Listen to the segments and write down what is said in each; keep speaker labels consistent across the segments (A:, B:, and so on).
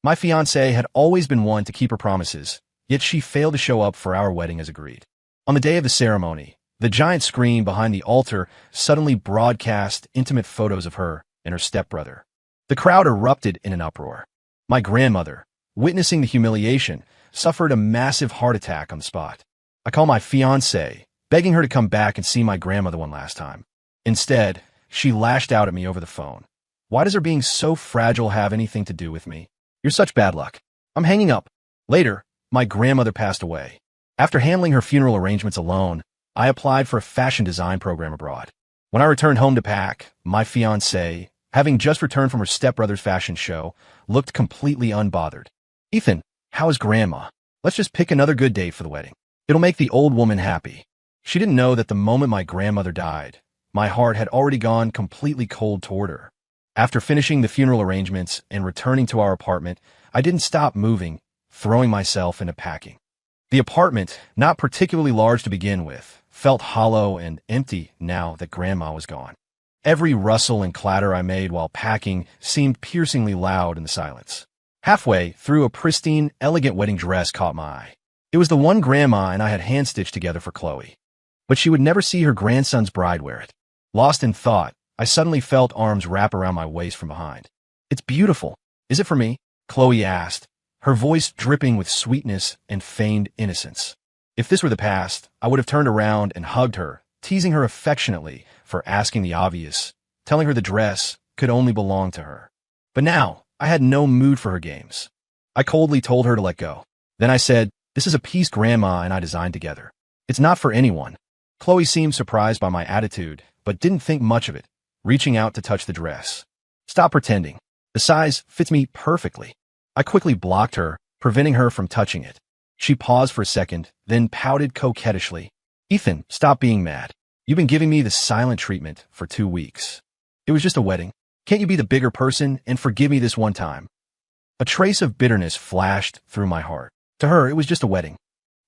A: My fiancée had always been one to keep her promises, yet she failed to show up for our wedding as agreed. On the day of the ceremony, the giant screen behind the altar suddenly broadcast intimate photos of her and her stepbrother. The crowd erupted in an uproar. My grandmother, witnessing the humiliation, suffered a massive heart attack on the spot. I called my fiancée, begging her to come back and see my grandmother one last time. Instead, she lashed out at me over the phone. Why does her being so fragile have anything to do with me? You're such bad luck. I'm hanging up. Later, my grandmother passed away. After handling her funeral arrangements alone, I applied for a fashion design program abroad. When I returned home to pack, my fiancée, having just returned from her stepbrother's fashion show, looked completely unbothered. Ethan, how is Grandma? Let's just pick another good date for the wedding. It'll make the old woman happy. She didn't know that the moment my grandmother died, my heart had already gone completely cold toward her. After finishing the funeral arrangements and returning to our apartment, I didn't stop moving, throwing myself into packing. The apartment, not particularly large to begin with, felt hollow and empty now that Grandma was gone. Every rustle and clatter I made while packing seemed piercingly loud in the silence. Halfway through, a pristine, elegant wedding dress caught my eye. It was the one Grandma and I had hand-stitched together for Chloe. But she would never see her grandson's bride wear it. Lost in thought, I suddenly felt arms wrap around my waist from behind. It's beautiful. Is it for me? Chloe asked, her voice dripping with sweetness and feigned innocence. If this were the past, I would have turned around and hugged her, teasing her affectionately for asking the obvious, telling her the dress could only belong to her. But now, I had no mood for her games. I coldly told her to let go. Then I said, "This is a piece Grandma and I designed together. It's not for anyone." Chloe seemed surprised by my attitude, but didn't think much of it, reaching out to touch the dress. "Stop pretending. The size fits me perfectly." I quickly blocked her, preventing her from touching it. She paused for a second, then pouted coquettishly. "Ethan, stop being mad. You've been giving me the silent treatment for 2 weeks. It was just a wedding. Can't you be the bigger person and forgive me this one time?" A trace of bitterness flashed through my heart. To her, it was just a wedding.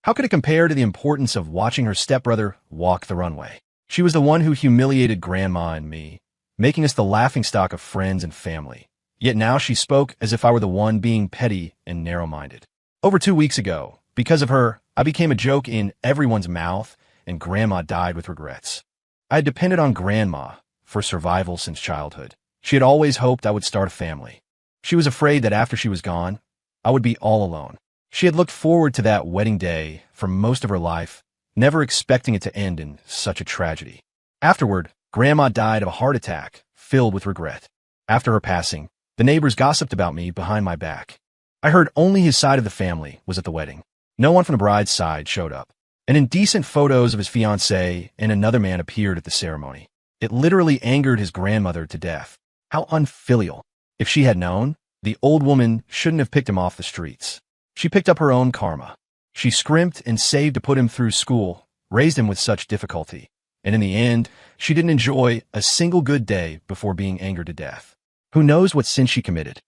A: How could it compare to the importance of watching her stepbrother walk the runway? She was the one who humiliated Grandma and me, making us the laughingstock of friends and family. Yet now she spoke as if I were the one being petty and narrow-minded. Over 2 weeks ago, because of her, I became a joke in everyone's mouth, and Grandma died with regrets. I had depended on Grandma for survival since childhood. She had always hoped I would start a family. She was afraid that after she was gone, I would be all alone. She had looked forward to that wedding day for most of her life, never expecting it to end in such a tragedy. Afterward, Grandma died of a heart attack, filled with regret. After her passing, the neighbors gossiped about me behind my back. I heard only his side of the family was at the wedding. No one from the bride's side showed up. And indecent photos of his fiancée and another man appeared at the ceremony. It literally angered his grandmother to death. How unfilial. If she had known, the old woman shouldn't have picked him off the streets. She picked up her own karma. She scrimped and saved to put him through school, raised him with such difficulty. And in the end, she didn't enjoy a single good day before being angered to death. Who knows what sin she committed?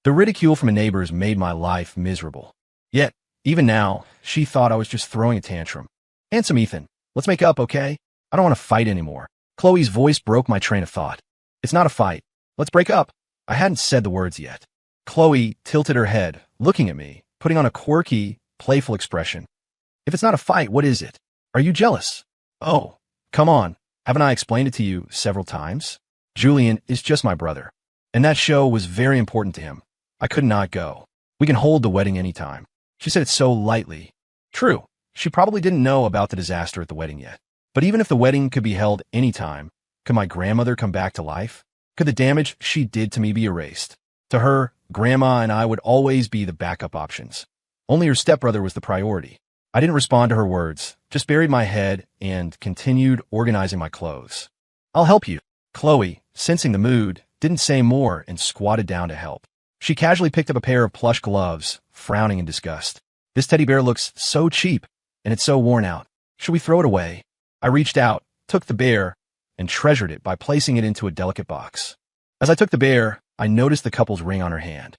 A: The ridicule from the neighbors made my life miserable. Yet, even now, she thought I was just throwing a tantrum. "Handsome Ethan, let's make up, okay? I don't want to fight anymore." Chloe's voice broke my train of thought. "It's not a fight. Let's break up." I hadn't said the words yet. Chloe tilted her head, looking at me, putting on a quirky, playful expression. "If it's not a fight, what is it? Are you jealous?" "Oh, come on. Haven't I explained it to you several times? Julian is just my brother. And that show was very important to him. I could not go. We can hold the wedding anytime." She said it so lightly. True, she probably didn't know about the disaster at the wedding yet. But even if the wedding could be held anytime, could my grandmother come back to life? Could the damage she did to me be erased? To her, Grandma and I would always be the backup options. Only her stepbrother was the priority. I didn't respond to her words, just buried my head and continued organizing my clothes. "I'll help you." Chloe, sensing the mood, didn't say more and squatted down to help. She casually picked up a pair of plush gloves, frowning in disgust. "This teddy bear looks so cheap, and it's so worn out. Should we throw it away?" I reached out, took the bear, and treasured it by placing it into a delicate box. As I took the bear, I noticed the couple's ring on her hand.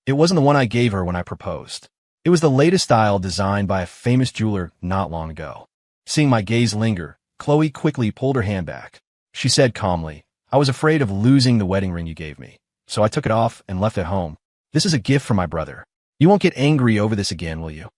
A: It wasn't the one I gave her when I proposed. It was the latest style designed by a famous jeweler not long ago. Seeing my gaze linger, Chloe quickly pulled her hand back. She said calmly, "I was afraid of losing the wedding ring you gave me, so I took it off and left it home. This is a gift from my brother. You won't get angry over this again, will you?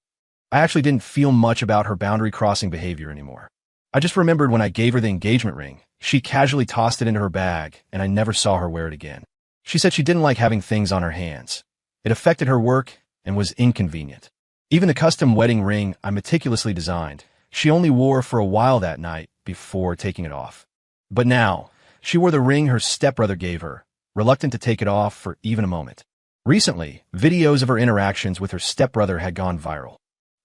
A: I actually didn't feel much about her boundary-crossing behavior anymore. I just remembered when I gave her the engagement ring, she casually tossed it into her bag, and I never saw her wear it again. She said she didn't like having things on her hands. It affected her work and was inconvenient. Even the custom wedding ring I meticulously designed, she only wore for a while that night before taking it off. But now, she wore the ring her stepbrother gave her, reluctant to take it off for even a moment. Recently, videos of her interactions with her stepbrother had gone viral.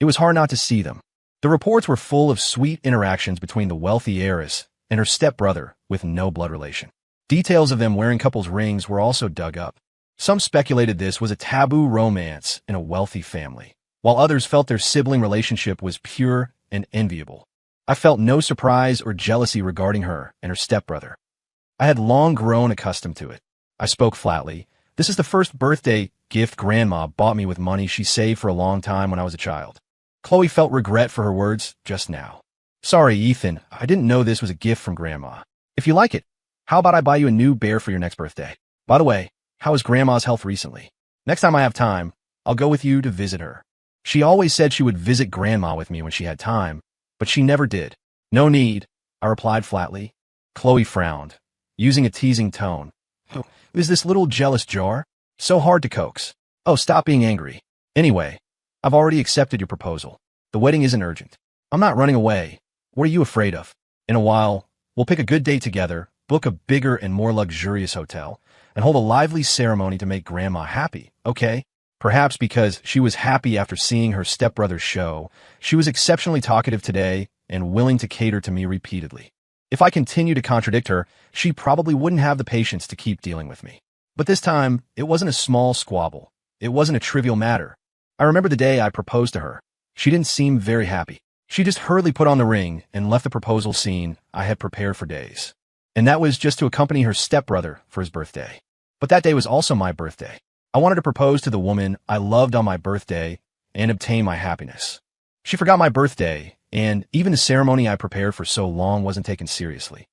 A: It was hard not to see them. The reports were full of sweet interactions between the wealthy heiress and her stepbrother with no blood relation. Details of them wearing couples' rings were also dug up. Some speculated this was a taboo romance in a wealthy family, while others felt their sibling relationship was pure and enviable. I felt no surprise or jealousy regarding her and her stepbrother. I had long grown accustomed to it. I spoke flatly. This is the first birthday gift Grandma bought me with money she saved for a long time when I was a child. Chloe felt regret for her words just now. Sorry, Ethan, I didn't know this was a gift from Grandma. If you like it, how about I buy you a new bear for your next birthday? By the way, how is Grandma's health recently? Next time I have time, I'll go with you to visit her. She always said she would visit Grandma with me when she had time, but she never did. No need, I replied flatly. Chloe frowned, using a teasing tone. Oh, is this little jealous jar? So hard to coax. Oh, stop being angry. Anyway, I've already accepted your proposal. The wedding isn't urgent. I'm not running away. What are you afraid of? In a while, we'll pick a good date together, book a bigger and more luxurious hotel, and hold a lively ceremony to make Grandma happy, okay? Perhaps because she was happy after seeing her stepbrother's show, she was exceptionally talkative today and willing to cater to me repeatedly. If I continued to contradict her, she probably wouldn't have the patience to keep dealing with me. But this time, it wasn't a small squabble. It wasn't a trivial matter. I remember the day I proposed to her. She didn't seem very happy. She just hurriedly put on the ring and left the proposal scene I had prepared for days. And that was just to accompany her stepbrother for his birthday. But that day was also my birthday. I wanted to propose to the woman I loved on my birthday and obtain my happiness. She forgot my birthday, and even the ceremony I prepared for so long wasn't taken seriously.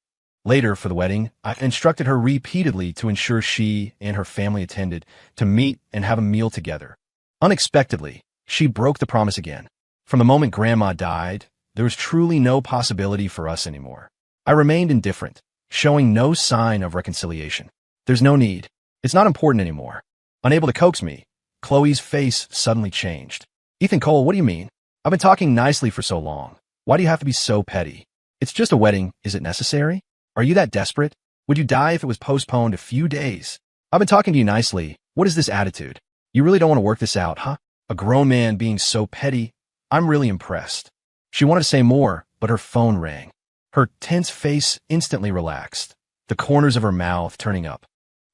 A: Later, for the wedding, I instructed her repeatedly to ensure she and her family attended, to meet and have a meal together. Unexpectedly, she broke the promise again. From the moment Grandma died, there was truly no possibility for us anymore. I remained indifferent, showing no sign of reconciliation. There's no need. It's not important anymore. Unable to coax me, Chloe's face suddenly changed. Ethan Cole, what do you mean? I've been talking nicely for so long. Why do you have to be so petty? It's just a wedding. Is it necessary? Are you that desperate? Would you die if it was postponed a few days? I've been talking to you nicely. What is this attitude? You really don't want to work this out, huh? A grown man being so petty? I'm really impressed. She wanted to say more, but her phone rang. Her tense face instantly relaxed, the corners of her mouth turning up.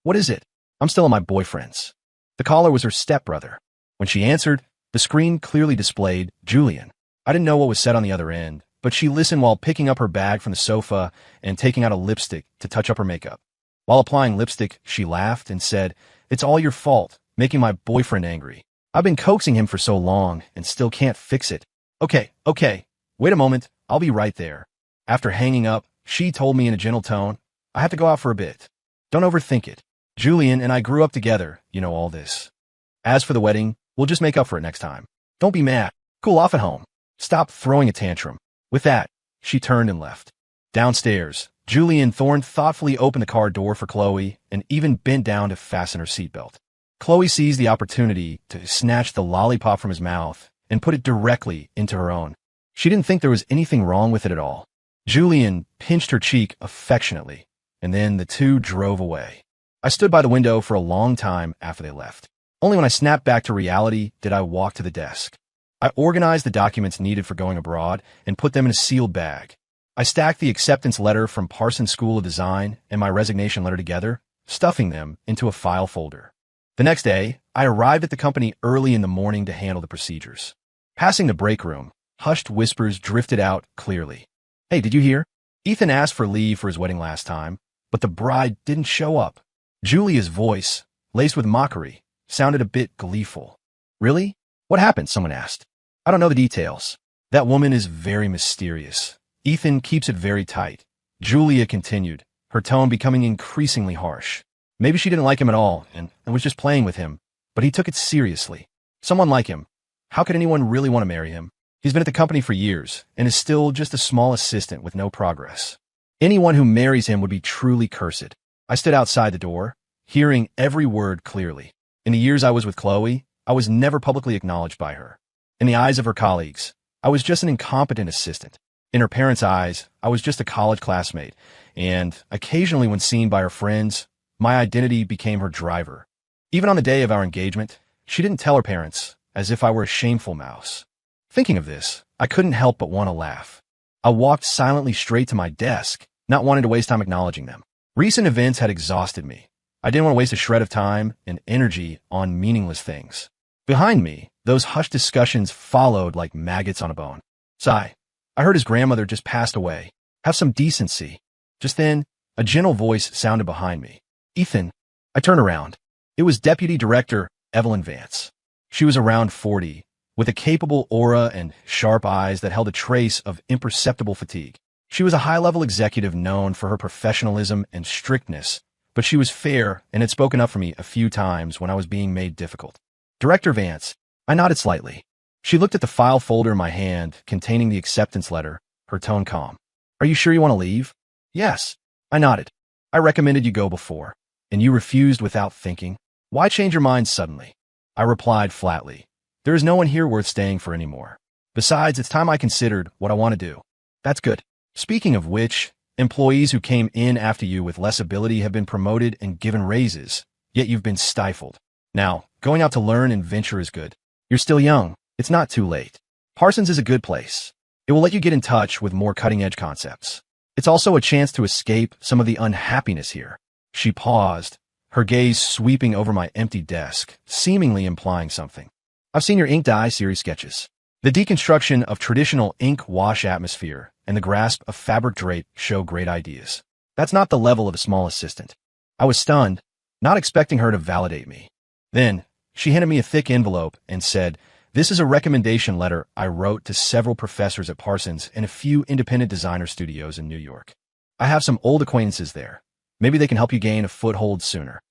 A: What is it? I'm still at my boyfriend's. The caller was her stepbrother. When she answered, the screen clearly displayed Julian. I didn't know what was said on the other end, but she listened while picking up her bag from the sofa and taking out a lipstick to touch up her makeup. While applying lipstick, she laughed and said, "It's all your fault, making my boyfriend angry. I've been coaxing him for so long and still can't fix it." Okay, wait a moment, I'll be right there. After hanging up, she told me in a gentle tone, "I have to go out for a bit. Don't overthink it. Julian and I grew up together, you know all this. As for the wedding, we'll just make up for it next time. Don't be mad. Cool off at home. Stop throwing a tantrum." With that, she turned and left. Downstairs, Julian Thorne thoughtfully opened the car door for Chloe and even bent down to fasten her seatbelt. Chloe seized the opportunity to snatch the lollipop from his mouth and put it directly into her own. She didn't think there was anything wrong with it at all. Julian pinched her cheek affectionately, and then the two drove away. I stood by the window for a long time after they left. Only when I snapped back to reality did I walk to the desk. I organized the documents needed for going abroad and put them in a sealed bag. I stacked the acceptance letter from Parsons School of Design and my resignation letter together, stuffing them into a file folder. The next day, I arrived at the company early in the morning to handle the procedures. Passing the break room, hushed whispers drifted out clearly. "Hey, did you hear? Ethan asked for leave for his wedding last time, but the bride didn't show up." Julia's voice, laced with mockery, sounded a bit gleeful. "Really? What happened?" someone asked. "I don't know the details. That woman is very mysterious. Ethan keeps it very tight." Julia continued, her tone becoming increasingly harsh. "Maybe she didn't like him at all and was just playing with him. but he took it seriously. Someone like him. How could anyone really want to marry him? He's been at the company for years and is still just a small assistant with no progress. Anyone who marries him would be truly cursed. I stood outside the door, hearing every word clearly. In the years I was with Chloe, I was never publicly acknowledged by her. In the eyes of her colleagues, I was just an incompetent assistant. In her parents' eyes, I was just a college classmate, and occasionally when seen by her friends, my identity became her driver. Even on the day of our engagement, she didn't tell her parents, as if I were a shameful mouse. Thinking of this, I couldn't help but want to laugh. I walked silently straight to my desk, not wanting to waste time acknowledging them. Recent events had exhausted me. I didn't want to waste a shred of time and energy on meaningless things. Behind me, those hushed discussions followed like maggots on a bone. Sigh. I heard his grandmother just passed away. Have some decency. Just then, a gentle voice sounded behind me. Ethan. I turned around. It was Deputy Director Evelyn Vance. She was around 40, with a capable aura and sharp eyes that held a trace of imperceptible fatigue. She was a high-level executive known for her professionalism and strictness, but she was fair and had spoken up for me a few times when I was being made difficult. Director Vance. I nodded slightly. She looked at the file folder in my hand containing the acceptance letter, her tone calm. Are you sure you want to leave? Yes. I nodded. I recommended you go before, and you refused without thinking. Why change your mind suddenly? I replied flatly. There is no one here worth staying for anymore. Besides, it's time I considered what I want to do. That's good. Speaking of which, employees who came in after you with less ability have been promoted and given raises, yet you've been stifled. Now, going out to learn and venture is good. You're still young. It's not too late. Parsons is a good place. It will let you get in touch with more cutting-edge concepts. It's also a chance to escape some of the unhappiness here. She paused, her gaze sweeping over my empty desk, seemingly implying something. I've seen your ink dye series sketches. The deconstruction of traditional ink wash atmosphere and the grasp of fabric drape show great ideas. That's not the level of a small assistant. I was stunned, not expecting her to validate me. Then, she handed me a thick envelope and said, this is a recommendation letter I wrote to several professors at Parsons and a few independent designer studios in New York. I have some old acquaintances there. Maybe they can help you gain a foothold sooner.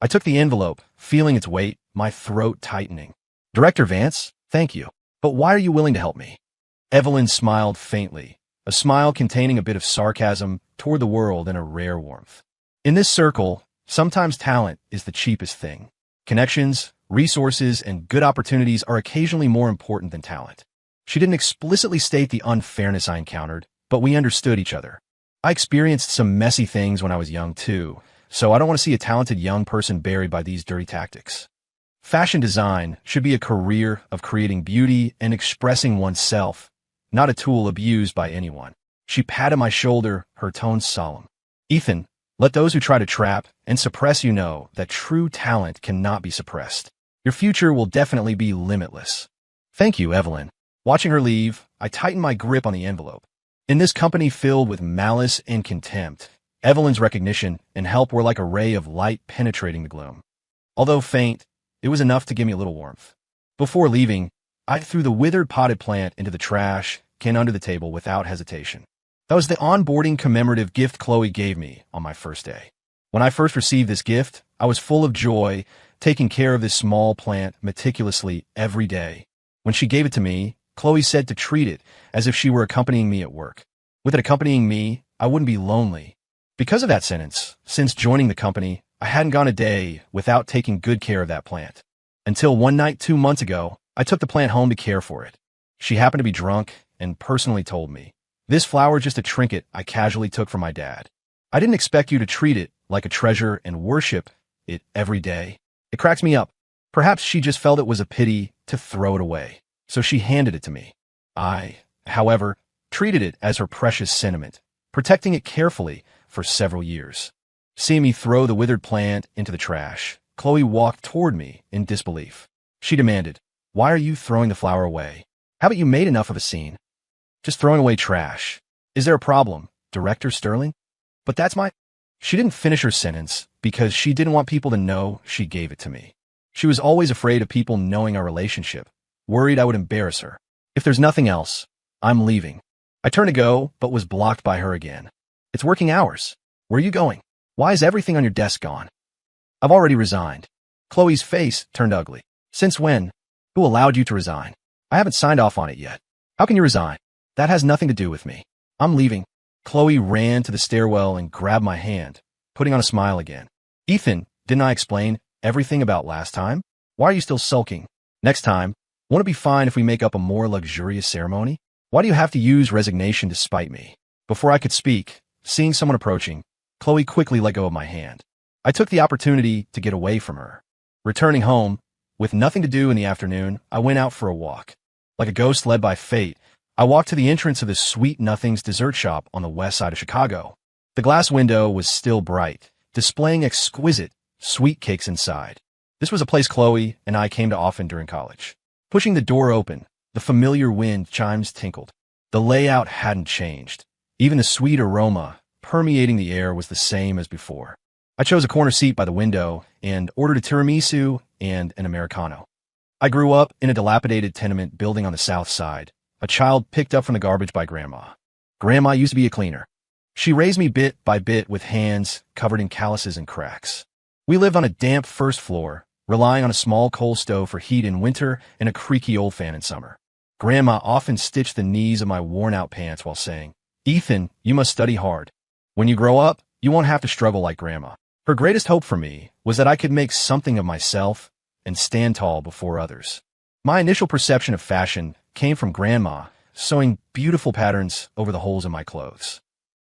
A: I took the envelope, feeling its weight, my throat tightening. Director Vance, thank you. But why are you willing to help me? Evelyn smiled faintly, a smile containing a bit of sarcasm toward the world and a rare warmth. In this circle, sometimes talent is the cheapest thing. Connections, resources, and good opportunities are occasionally more important than talent. She didn't explicitly state the unfairness I encountered, but we understood each other. I experienced some messy things when I was young too, so I don't want to see a talented young person buried by these dirty tactics. Fashion design should be a career of creating beauty and expressing oneself, not a tool abused by anyone. She patted my shoulder, her tone solemn. Ethan, let those who try to trap and suppress you know that true talent cannot be suppressed. Your future will definitely be limitless. Thank you, Evelyn. Watching her leave, I tightened my grip on the envelope. In this company filled with malice and contempt, Evelyn's recognition and help were like a ray of light penetrating the gloom. Although faint, it was enough to give me a little warmth. Before leaving, I threw the withered potted plant into the trash can under the table without hesitation. That was the onboarding commemorative gift Chloe gave me on my first day. When I first received this gift, I was full of joy, taking care of this small plant meticulously every day. When she gave it to me, Chloe said to treat it as if she were accompanying me at work. With it accompanying me, I wouldn't be lonely. Because of that sentence, since joining the company, I hadn't gone a day without taking good care of that plant. Until one night 2 months ago, I took the plant home to care for it. She happened to be drunk and personally told me, "This flower just a trinket I casually took from my dad. I didn't expect you to treat it like a treasure and worship it every day." It cracks me up. Perhaps she just felt it was a pity to throw it away, so she handed it to me. I, however, treated it as her precious sentiment, protecting it carefully for several years. Seeing me throw the withered plant into the trash, Chloe walked toward me in disbelief. She demanded, "Why are you throwing the flower away? Haven't you made enough of a scene?" "Just throwing away trash. Is there a problem, Director Sterling?" "But that's my—" She didn't finish her sentence because she didn't want people to know she gave it to me. She was always afraid of people knowing our relationship, worried I would embarrass her. "If there's nothing else, I'm leaving." I turned to go, but was blocked by her again. "It's working hours. Where are you going? Why is everything on your desk gone?" "I've already resigned." Chloe's face turned ugly. Since when? Who allowed you to resign? I haven't signed off on it yet. How can you resign? That has nothing to do with me. I'm leaving. Chloe ran to the stairwell and grabbed my hand, putting on a smile again. Ethan, didn't I explain everything about last time? Why are you still sulking? Next time, won't it be fine if we make up a more luxurious ceremony? Why do you have to use resignation to spite me? Before I could speak, seeing someone approaching, Chloe quickly let go of my hand. I took the opportunity to get away from her. Returning home, with nothing to do in the afternoon, I went out for a walk. Like a ghost led by fate, I walked to the entrance of the Sweet Nothings dessert shop on the west side of Chicago. The glass window was still bright, displaying exquisite sweet cakes inside. This was a place Chloe and I came to often during college. Pushing the door open, the familiar wind chimes tinkled. The layout hadn't changed. Even the sweet aroma permeating the air was the same as before. I chose a corner seat by the window and ordered a tiramisu and an Americano. I grew up in a dilapidated tenement building on the south side, a child picked up from the garbage by Grandma. Grandma used to be a cleaner. She raised me bit by bit with hands covered in calluses and cracks. We lived on a damp first floor, relying on a small coal stove for heat in winter and a creaky old fan in summer. Grandma often stitched the knees of my worn-out pants while saying, "Ethan, you must study hard. When you grow up, you won't have to struggle like Grandma." Her greatest hope for me was that I could make something of myself and stand tall before others. My initial perception of fashion came from Grandma sewing beautiful patterns over the holes in my clothes.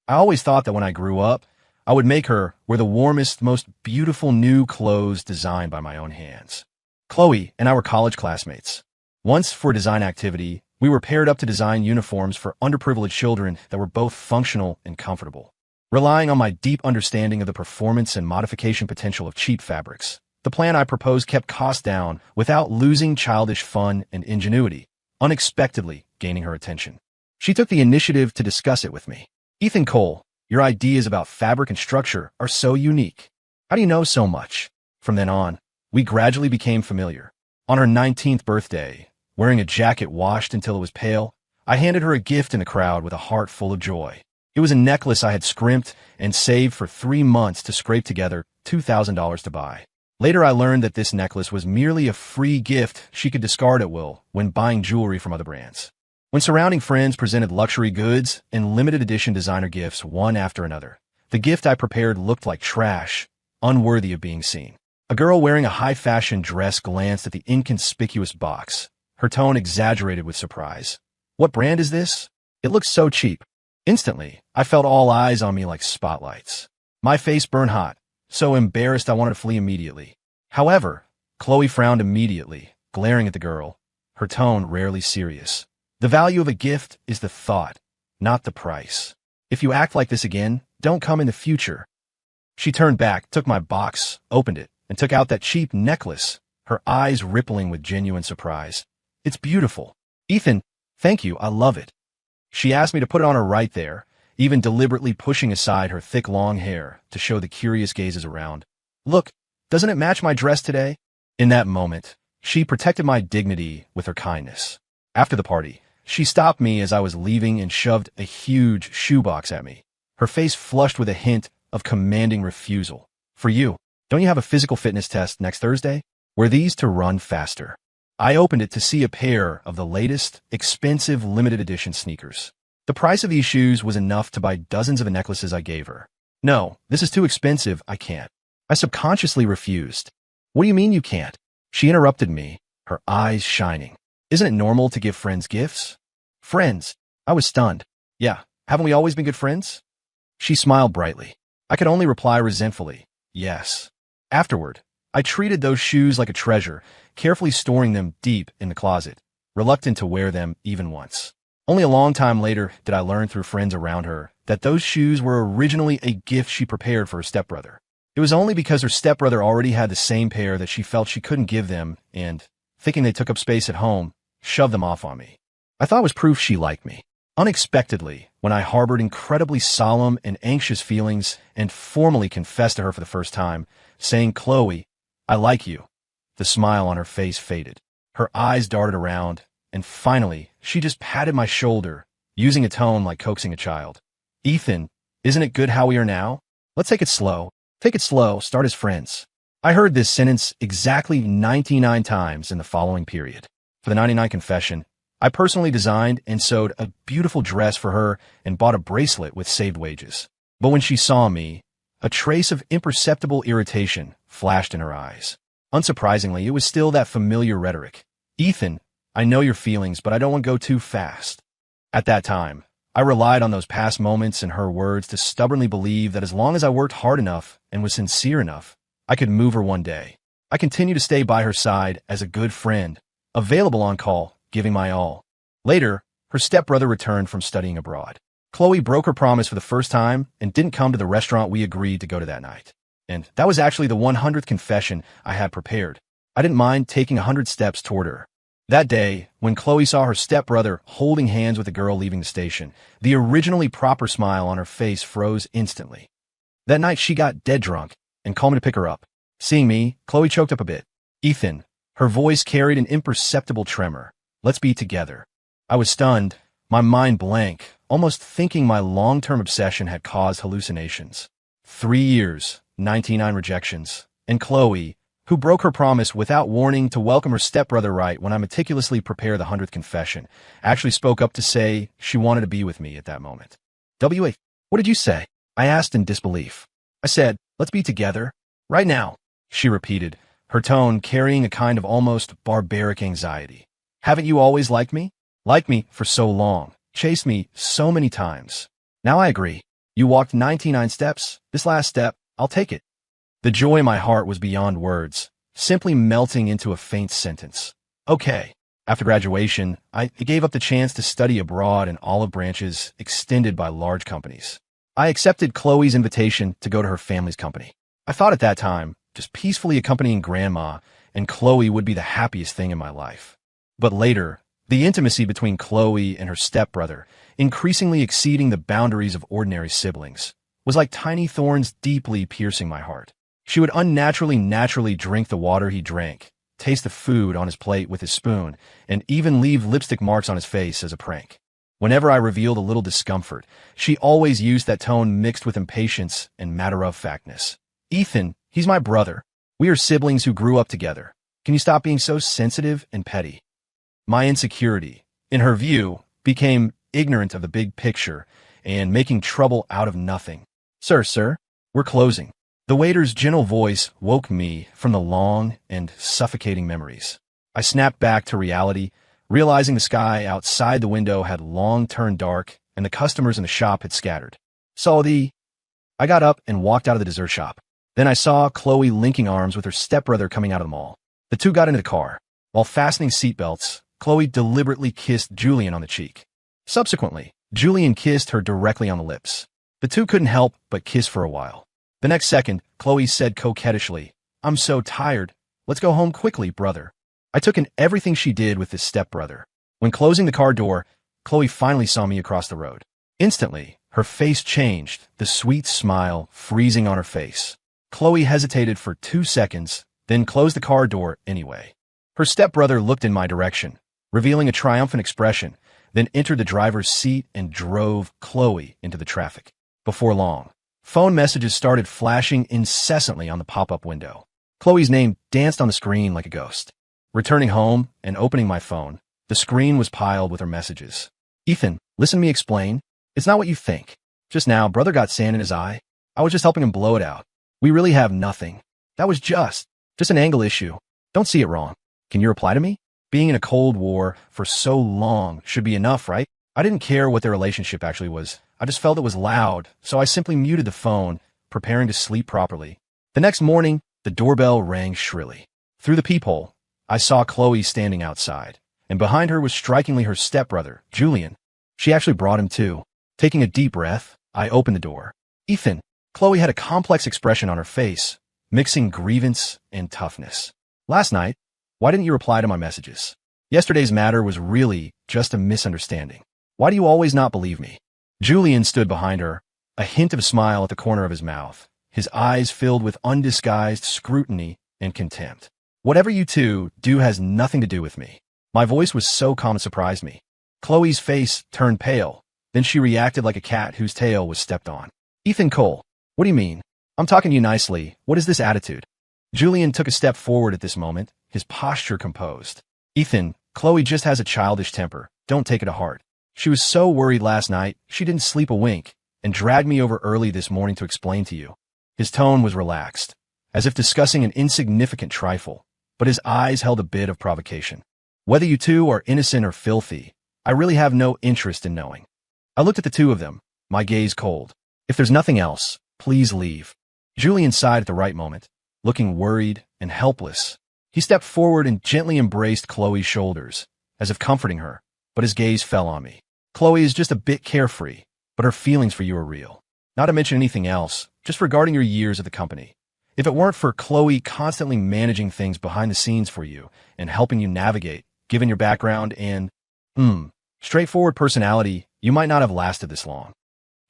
A: I always thought that when I grew up, I would make her wear the warmest, most beautiful new clothes designed by my own hands. Chloe and I were college classmates. Once, for a design activity, we were paired up to design uniforms for underprivileged children that were both functional and comfortable. Relying on my deep understanding of the performance and modification potential of cheap fabrics, the plan I proposed kept costs down without losing childish fun and ingenuity, unexpectedly gaining her attention. She took the initiative to discuss it with me. "Ethan Cole, your ideas about fabric and structure are so unique. How do you know so much?" From then on, we gradually became familiar. On her 19th birthday, wearing a jacket washed until it was pale, I handed her a gift in the crowd with a heart full of joy. It was a necklace I had scrimped and saved for 3 months to scrape together $2,000 to buy. Later, I learned that this necklace was merely a free gift she could discard at will when buying jewelry from other brands. When surrounding friends presented luxury goods and limited edition designer gifts one after another, the gift I prepared looked like trash, unworthy of being seen. A girl wearing a high-fashion dress glanced at the inconspicuous box, her tone exaggerated with surprise. "What brand is this? It looks so cheap." Instantly, I felt all eyes on me like spotlights. My face burned hot, so embarrassed I wanted to flee immediately. However, Chloe frowned immediately, glaring at the girl, her tone rarely serious. "The value of a gift is the thought, not the price. If you act like this again, don't come in the future." She turned back, took my box, opened it, and took out that cheap necklace, her eyes rippling with genuine surprise. "It's beautiful. Ethan, thank you, I love it." She asked me to put it on her right there, even deliberately pushing aside her thick long hair to show the curious gazes around. "Look, doesn't it match my dress today?" In that moment, she protected my dignity with her kindness. After the party, she stopped me as I was leaving and shoved a huge shoebox at me, her face flushed with a hint of commanding refusal. "For you. Don't you have a physical fitness test next Thursday? Wear these to run faster." I opened it to see a pair of the latest, expensive limited edition sneakers. The price of these shoes was enough to buy dozens of the necklaces I gave her. "No, this is too expensive, I can't." I subconsciously refused. "What do you mean you can't?" She interrupted me, her eyes shining. "Isn't it normal to give friends gifts?" "Friends?" I was stunned. "Yeah, haven't we always been good friends?" She smiled brightly. I could only reply resentfully, "Yes." Afterward, I treated those shoes like a treasure, carefully storing them deep in the closet, reluctant to wear them even once. Only a long time later did I learn through friends around her that those shoes were originally a gift she prepared for her stepbrother. It was only because her stepbrother already had the same pair that she felt she couldn't give them and, thinking they took up space at home, shoved them off on me. I thought it was proof she liked me. Unexpectedly, when I harbored incredibly solemn and anxious feelings and formally confessed to her for the first time, saying, "Chloe, I like you," the smile on her face faded. Her eyes darted around, and finally, she just patted my shoulder, using a tone like coaxing a child. "Ethan, isn't it good how we are now? Let's take it slow. Take it slow, start as friends." I heard this sentence exactly 99 times in the following period. For the 99 confession, I personally designed and sewed a beautiful dress for her and bought a bracelet with saved wages. But when she saw me, a trace of imperceptible irritation flashed in her eyes. Unsurprisingly, it was still that familiar rhetoric. Ethan, I know your feelings, but I don't want to go too fast. At that time, I relied on those past moments and her words to stubbornly believe that as long as I worked hard enough and was sincere enough, I could move her one day. I continued to stay by her side as a good friend, available on call, giving my all. Later, her stepbrother returned from studying abroad. Chloe broke her promise for the first time and didn't come to the restaurant we agreed to go to that night. And that was actually the 100th confession I had prepared. I didn't mind taking 100 steps toward her. That day, when Chloe saw her stepbrother holding hands with a girl leaving the station, the originally proper smile on her face froze instantly. That night, she got dead drunk and called me to pick her up. Seeing me, Chloe choked up a bit. Ethan, her voice carried an imperceptible tremor. Let's be together. I was stunned, my mind blank, almost thinking my long-term obsession had caused hallucinations. 3 years, 99 rejections, and Chloe, who broke her promise without warning to welcome her stepbrother right when I meticulously prepare the 100th confession, actually spoke up to say she wanted to be with me at that moment. W.A., what did you say? I asked in disbelief. I said, let's be together. Right now, she repeated, her tone carrying a kind of almost barbaric anxiety. Haven't you always liked me? Liked me for so long, chased me so many times. Now I agree. You walked 99 steps. This last step, I'll take it. The joy in my heart was beyond words, simply melting into a faint sentence. Okay. After graduation, I gave up the chance to study abroad in olive branches extended by large companies. I accepted Chloe's invitation to go to her family's company. I thought at that time, just peacefully accompanying Grandma and Chloe would be the happiest thing in my life. But later, the intimacy between Chloe and her stepbrother, increasingly exceeding the boundaries of ordinary siblings, was like tiny thorns deeply piercing my heart. She would naturally drink the water he drank, taste the food on his plate with his spoon, and even leave lipstick marks on his face as a prank. Whenever I revealed a little discomfort, she always used that tone mixed with impatience and matter-of-factness. Ethan, he's my brother. We are siblings who grew up together. Can you stop being so sensitive and petty? My insecurity, in her view, became ignorant of the big picture and making trouble out of nothing. Sir, we're closing. The waiter's gentle voice woke me from the long and suffocating memories. I snapped back to reality, realizing the sky outside the window had long turned dark and the customers in the shop had scattered. I got up and walked out of the dessert shop. Then I saw Chloe linking arms with her stepbrother coming out of the mall. The two got into the car. While fastening seatbelts, Chloe deliberately kissed Julian on the cheek. Subsequently, Julian kissed her directly on the lips. The two couldn't help but kiss for a while. The next second, Chloe said coquettishly, I'm so tired. Let's go home quickly, brother. I took in everything she did with this stepbrother. When closing the car door, Chloe finally saw me across the road. Instantly, her face changed, the sweet smile freezing on her face. Chloe hesitated for 2 seconds, then closed the car door anyway. Her stepbrother looked in my direction, revealing a triumphant expression, then entered the driver's seat and drove Chloe into the traffic. Before long, phone messages started flashing incessantly on the pop-up window. Chloe's name danced on the screen like a ghost. Returning home and opening my phone, the screen was piled with her messages. Ethan, listen to me explain. It's not what you think. Just now, brother got sand in his eye. I was just helping him blow it out. We really have nothing. That was just an angle issue. Don't see it wrong. Can you reply to me? Being in a Cold War for so long should be enough, right? I didn't care what their relationship actually was. I just felt it was loud, so I simply muted the phone, preparing to sleep properly. The next morning, the doorbell rang shrilly. Through the peephole, I saw Chloe standing outside, and behind her was strikingly her stepbrother, Julian. She actually brought him too. Taking a deep breath, I opened the door. Ethan, Chloe had a complex expression on her face, mixing grievance and toughness. Last night, why didn't you reply to my messages? Yesterday's matter was really just a misunderstanding. Why do you always not believe me? Julian stood behind her, a hint of a smile at the corner of his mouth, his eyes filled with undisguised scrutiny and contempt. Whatever you two do has nothing to do with me. My voice was so calm it surprised me. Chloe's face turned pale, then she reacted like a cat whose tail was stepped on. Ethan Cole, what do you mean? I'm talking to you nicely. What is this attitude? Julian took a step forward at this moment, his posture composed. Ethan, Chloe just has a childish temper. Don't take it to heart. She was so worried last night, she didn't sleep a wink, and dragged me over early this morning to explain to you. His tone was relaxed, as if discussing an insignificant trifle, but his eyes held a bit of provocation. Whether you two are innocent or filthy, I really have no interest in knowing. I looked at the two of them, my gaze cold. If there's nothing else, please leave. Julian sighed at the right moment, looking worried and helpless. He stepped forward and gently embraced Chloe's shoulders, as if comforting her, but his gaze fell on me. Chloe is just a bit carefree, but her feelings for you are real. Not to mention anything else, just regarding your years at the company. If it weren't for Chloe constantly managing things behind the scenes for you and helping you navigate, given your background and, straightforward personality, you might not have lasted this long.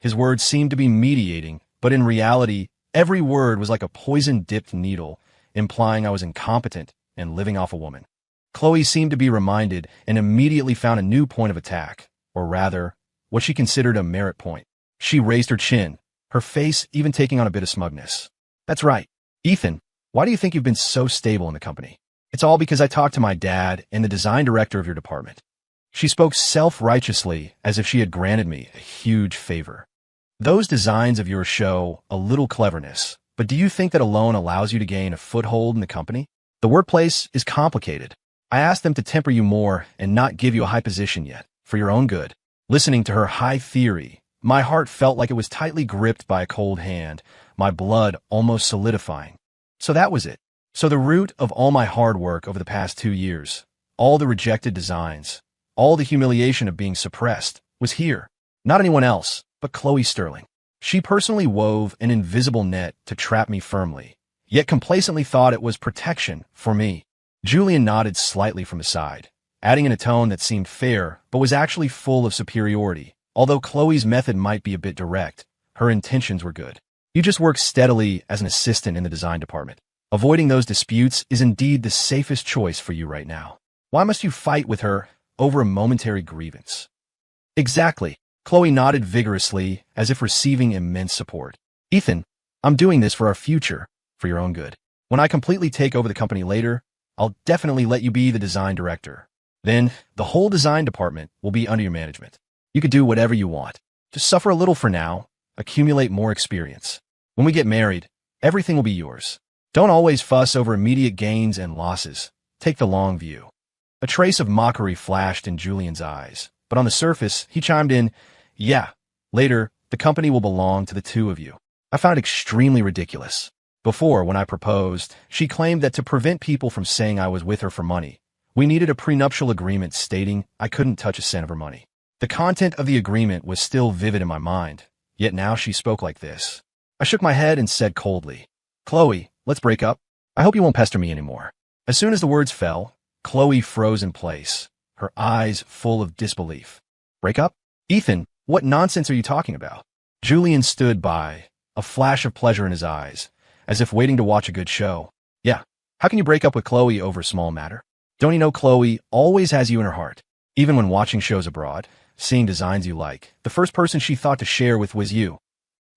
A: His words seemed to be mediating, but in reality, every word was like a poison-dipped needle, implying I was incompetent and living off a woman. Chloe seemed to be reminded and immediately found a new point of attack, or rather, what she considered a merit point. She raised her chin, her face even taking on a bit of smugness. That's right. Ethan, why do you think you've been so stable in the company? It's all because I talked to my dad and the design director of your department. She spoke self-righteously as if she had granted me a huge favor. Those designs of yours show a little cleverness, but do you think that alone allows you to gain a foothold in the company? The workplace is complicated. I asked them to temper you more and not give you a high position yet, for your own good. Listening to her high theory, my heart felt like it was tightly gripped by a cold hand, my blood almost solidifying. So that was it. So the root of all my hard work over the past 2 years, all the rejected designs, all the humiliation of being suppressed, was here. Not anyone else, but Chloe Sterling. She personally wove an invisible net to trap me firmly, yet complacently thought it was protection for me. Julian nodded slightly from his side, adding in a tone that seemed fair, but was actually full of superiority. Although Chloe's method might be a bit direct, her intentions were good. You just work steadily as an assistant in the design department. Avoiding those disputes is indeed the safest choice for you right now. Why must you fight with her over a momentary grievance? Exactly. Chloe nodded vigorously, as if receiving immense support. Ethan, I'm doing this for our future, for your own good. When I completely take over the company later, I'll definitely let you be the design director. Then, the whole design department will be under your management. You could do whatever you want. Just suffer a little for now, accumulate more experience. When we get married, everything will be yours. Don't always fuss over immediate gains and losses. Take the long view. A trace of mockery flashed in Julian's eyes, but on the surface, he chimed in, yeah, later, the company will belong to the two of you. I found it extremely ridiculous. Before, when I proposed, she claimed that to prevent people from saying I was with her for money, we needed a prenuptial agreement stating I couldn't touch a cent of her money. The content of the agreement was still vivid in my mind, yet now she spoke like this. I shook my head and said coldly, Chloe, let's break up. I hope you won't pester me anymore. As soon as the words fell, Chloe froze in place, her eyes full of disbelief. Break up? Ethan, what nonsense are you talking about? Julian stood by, a flash of pleasure in his eyes, as if waiting to watch a good show. Yeah, how can you break up with Chloe over a small matter? Don't you know Chloe always has you in her heart? Even when watching shows abroad, seeing designs you like, the first person she thought to share with was you.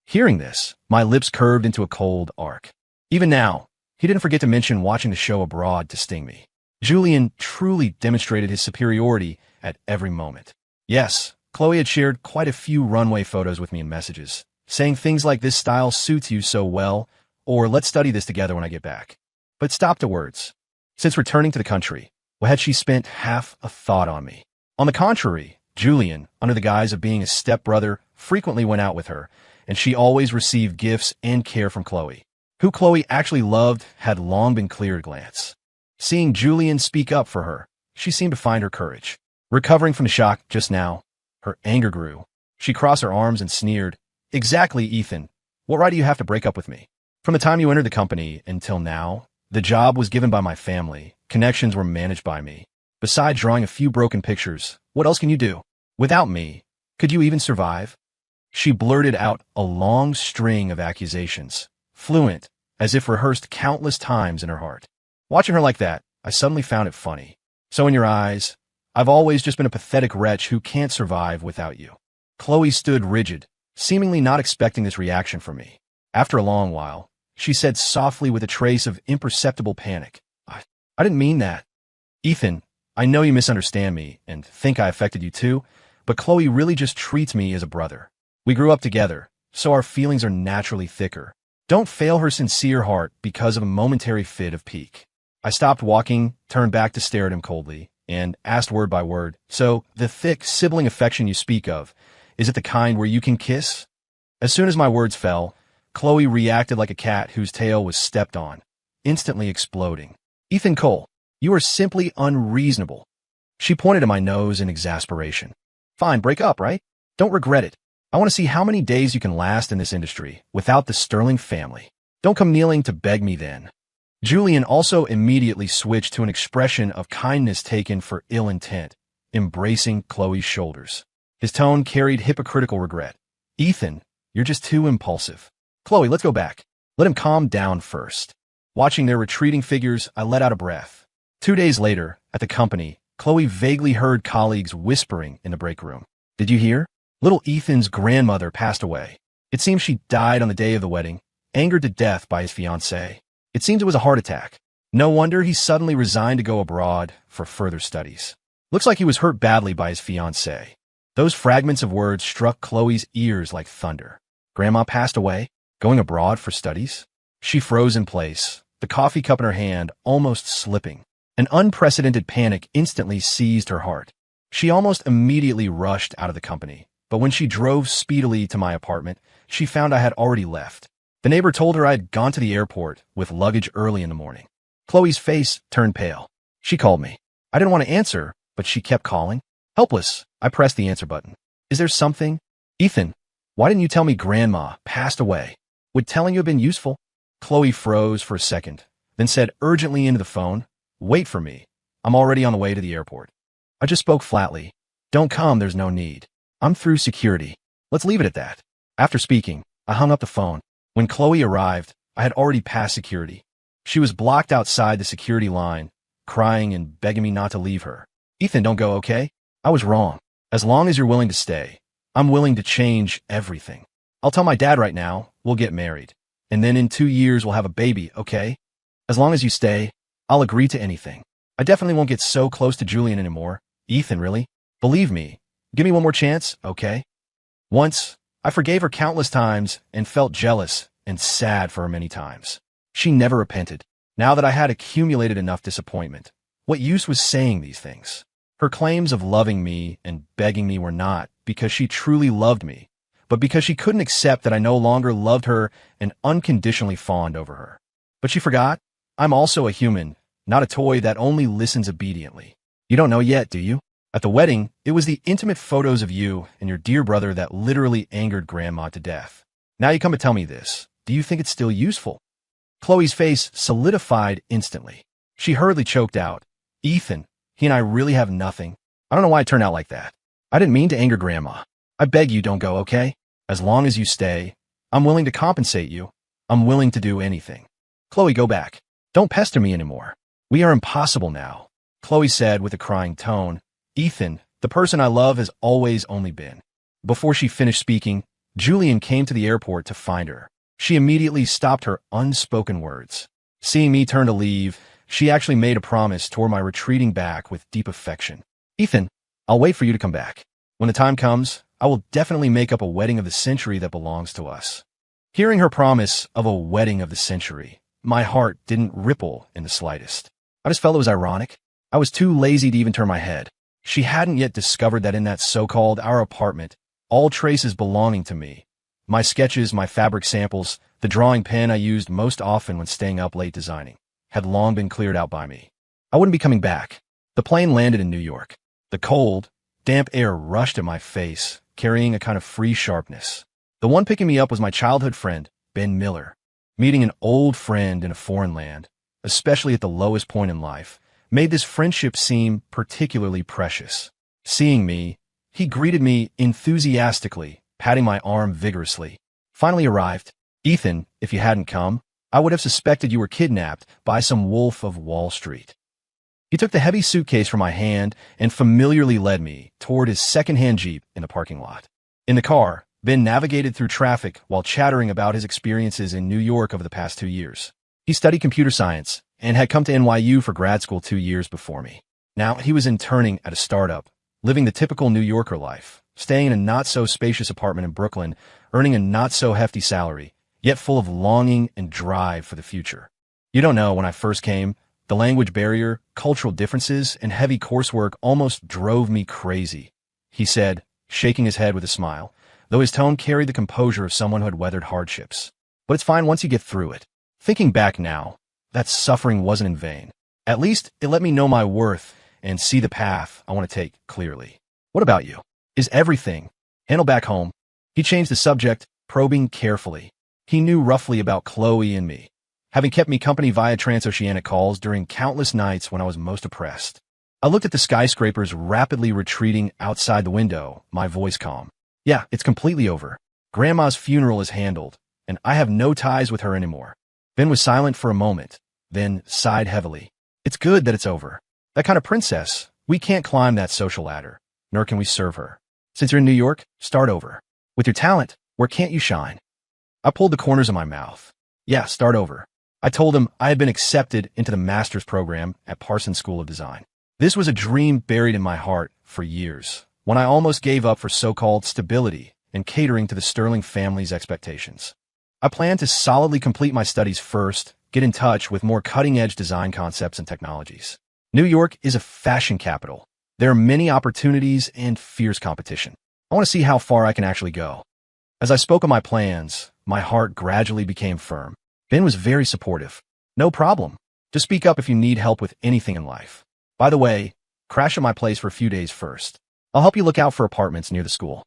A: Hearing this, my lips curved into a cold arc. Even now, he didn't forget to mention watching the show abroad to sting me. Julian truly demonstrated his superiority at every moment. Yes, Chloe had shared quite a few runway photos with me in messages, saying things like this style suits you so well, or let's study this together when I get back. But stopped at words. Since returning to the country, well, had she spent half a thought on me? On the contrary, Julian, under the guise of being a stepbrother, frequently went out with her, and she always received gifts and care from Chloe. Who Chloe actually loved had long been clear at a glance. Seeing Julian speak up for her, she seemed to find her courage. Recovering from the shock just now, her anger grew. She crossed her arms and sneered, Exactly, Ethan. What right do you have to break up with me? From the time you entered the company until now, the job was given by my family, connections were managed by me. Besides drawing a few broken pictures, what else can you do? Without me, could you even survive? She blurted out a long string of accusations, fluent, as if rehearsed countless times in her heart. Watching her like that, I suddenly found it funny. So in your eyes, I've always just been a pathetic wretch who can't survive without you. Chloe stood rigid, seemingly not expecting this reaction from me. After a long while, she said softly with a trace of imperceptible panic. I didn't mean that. Ethan, I know you misunderstand me and think I affected you too, but Chloe really just treats me as a brother. We grew up together, so our feelings are naturally thicker. Don't fail her sincere heart because of a momentary fit of pique. I stopped walking, turned back to stare at him coldly, and asked word by word, so the thick, sibling affection you speak of, is it the kind where you can kiss? As soon as my words fell, Chloe reacted like a cat whose tail was stepped on, instantly exploding. Ethan Cole, you are simply unreasonable. She pointed at my nose in exasperation. Fine, break up, right? Don't regret it. I want to see how many days you can last in this industry without the Sterling family. Don't come kneeling to beg me then. Julian also immediately switched to an expression of kindness taken for ill intent, embracing Chloe's shoulders. His tone carried hypocritical regret. Ethan, you're just too impulsive. Chloe, let's go back. Let him calm down first. Watching their retreating figures, I let out a breath. 2 days later, at the company, Chloe vaguely heard colleagues whispering in the break room. Did you hear? Little Ethan's grandmother passed away. It seems she died on the day of the wedding, angered to death by his fiancée. It seems it was a heart attack. No wonder he suddenly resigned to go abroad for further studies. Looks like he was hurt badly by his fiancée. Those fragments of words struck Chloe's ears like thunder. Grandma passed away? Going abroad for studies? She froze in place, the coffee cup in her hand almost slipping. An unprecedented panic instantly seized her heart. She almost immediately rushed out of the company, but when she drove speedily to my apartment, she found I had already left. The neighbor told her I had gone to the airport with luggage early in the morning. Chloe's face turned pale. She called me. I didn't want to answer, but she kept calling. Helpless, I pressed the answer button. Is there something? Ethan, why didn't you tell me Grandma passed away? Would telling you have been useful? Chloe froze for a second, then said urgently into the phone, Wait for me. I'm already on the way to the airport. I just spoke flatly. Don't come, there's no need. I'm through security. Let's leave it at that. After speaking, I hung up the phone. When Chloe arrived, I had already passed security. She was blocked outside the security line, crying and begging me not to leave her. Ethan, don't go, okay? I was wrong. As long as you're willing to stay, I'm willing to change everything. I'll tell my dad right now, we'll get married. And then in 2 years, we'll have a baby, okay? As long as you stay, I'll agree to anything. I definitely won't get so close to Julian anymore. Ethan, really? Believe me. Give me one more chance, okay? Once, I forgave her countless times and felt jealous and sad for her many times. She never repented. Now that I had accumulated enough disappointment, what use was saying these things? Her claims of loving me and begging me were not because she truly loved me, but because she couldn't accept that I no longer loved her and unconditionally fawned over her. But she forgot, I'm also a human, not a toy that only listens obediently. You don't know yet, do you? At the wedding, it was the intimate photos of you and your dear brother that literally angered Grandma to death. Now you come to tell me this. Do you think it's still useful? Chloe's face solidified instantly. She hurriedly choked out. Ethan, he and I really have nothing. I don't know why it turned out like that. I didn't mean to anger Grandma. I beg you don't go, okay? As long as you stay, I'm willing to compensate you. I'm willing to do anything. Chloe, go back. Don't pester me anymore. We are impossible now, Chloe said with a crying tone. Ethan, the person I love has always only been. Before she finished speaking, Julian came to the airport to find her. She immediately stopped her unspoken words. Seeing me turn to leave, she actually made a promise toward my retreating back with deep affection. Ethan, I'll wait for you to come back. When the time comes, I will definitely make up a wedding of the century that belongs to us. Hearing her promise of a wedding of the century, my heart didn't ripple in the slightest. I just felt it was ironic. I was too lazy to even turn my head. She hadn't yet discovered that in that so-called our apartment, all traces belonging to me, my sketches, my fabric samples, the drawing pen I used most often when staying up late designing, had long been cleared out by me. I wouldn't be coming back. The plane landed in New York. The cold, damp air rushed at my face, carrying a kind of free sharpness. The one picking me up was my childhood friend, Ben Miller. Meeting an old friend in a foreign land, especially at the lowest point in life, made this friendship seem particularly precious. Seeing me, he greeted me enthusiastically, patting my arm vigorously. Finally arrived. Ethan, if you hadn't come, I would have suspected you were kidnapped by some wolf of Wall Street. He took the heavy suitcase from my hand and familiarly led me toward his second-hand Jeep in the parking lot. In the car, Ben navigated through traffic while chattering about his experiences in New York over the past 2 years. He studied computer science and had come to NYU for grad school 2 years before me. Now, he was interning at a startup, living the typical New Yorker life, staying in a not-so-spacious apartment in Brooklyn, earning a not-so-hefty salary, yet full of longing and drive for the future. You don't know, when I first came, the language barrier, cultural differences, and heavy coursework almost drove me crazy, he said, shaking his head with a smile, though his tone carried the composure of someone who had weathered hardships. But it's fine once you get through it. Thinking back now, that suffering wasn't in vain. At least it let me know my worth and see the path I want to take clearly. What about you? Is everything handled back home? He changed the subject, probing carefully. He knew roughly about Chloe and me, having kept me company via transoceanic calls during countless nights when I was most oppressed. I looked at the skyscrapers rapidly retreating outside the window, my voice calm. Yeah, it's completely over. Grandma's funeral is handled, and I have no ties with her anymore. Ben was silent for a moment, then sighed heavily. It's good that it's over. That kind of princess, we can't climb that social ladder, nor can we serve her. Since you're in New York, start over. With your talent, where can't you shine? I pulled the corners of my mouth. Yeah, start over. I told him I had been accepted into the master's program at Parsons School of Design. This was a dream buried in my heart for years, when I almost gave up for so-called stability and catering to the Sterling family's expectations. I planned to solidly complete my studies first, get in touch with more cutting-edge design concepts and technologies. New York is a fashion capital. There are many opportunities and fierce competition. I want to see how far I can actually go. As I spoke of my plans, my heart gradually became firm. Ben was very supportive. No problem. Just speak up if you need help with anything in life. By the way, crash at my place for a few days first. I'll help you look out for apartments near the school.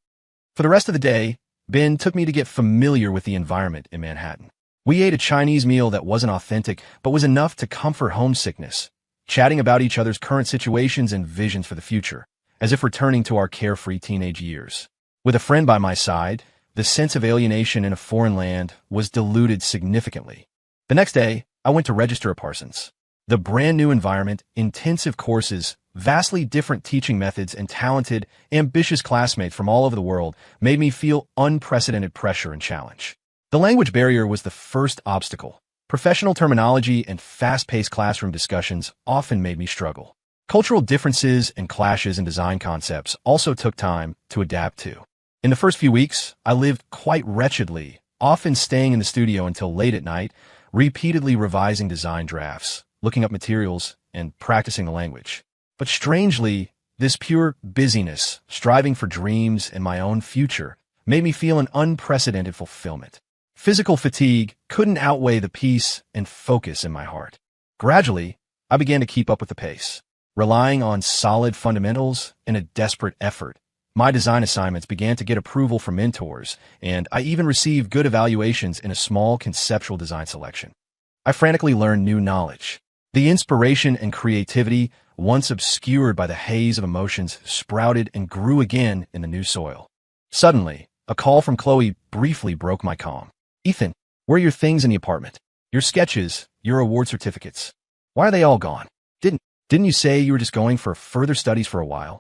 A: For the rest of the day, Ben took me to get familiar with the environment in Manhattan. We ate a Chinese meal that wasn't authentic, but was enough to comfort homesickness, chatting about each other's current situations and visions for the future, as if returning to our carefree teenage years. With a friend by my side, the sense of alienation in a foreign land was diluted significantly. The next day, I went to register at Parsons. The brand new environment, intensive courses, vastly different teaching methods, and talented, ambitious classmates from all over the world made me feel unprecedented pressure and challenge. The language barrier was the first obstacle. Professional terminology and fast-paced classroom discussions often made me struggle. Cultural differences and clashes in design concepts also took time to adapt to. In the first few weeks, I lived quite wretchedly, often staying in the studio until late at night, repeatedly revising design drafts, looking up materials, and practicing the language. But strangely, this pure busyness, striving for dreams and my own future, made me feel an unprecedented fulfillment. Physical fatigue couldn't outweigh the peace and focus in my heart. Gradually, I began to keep up with the pace. Relying on solid fundamentals and a desperate effort, my design assignments began to get approval from mentors, and I even received good evaluations in a small conceptual design selection. I frantically learned new knowledge. The inspiration and creativity, once obscured by the haze of emotions, sprouted and grew again in the new soil. Suddenly, a call from Chloe briefly broke my calm. Ethan, where are your things in the apartment? Your sketches, your award certificates. Why are they all gone? Didn't you say you were just going for further studies for a while?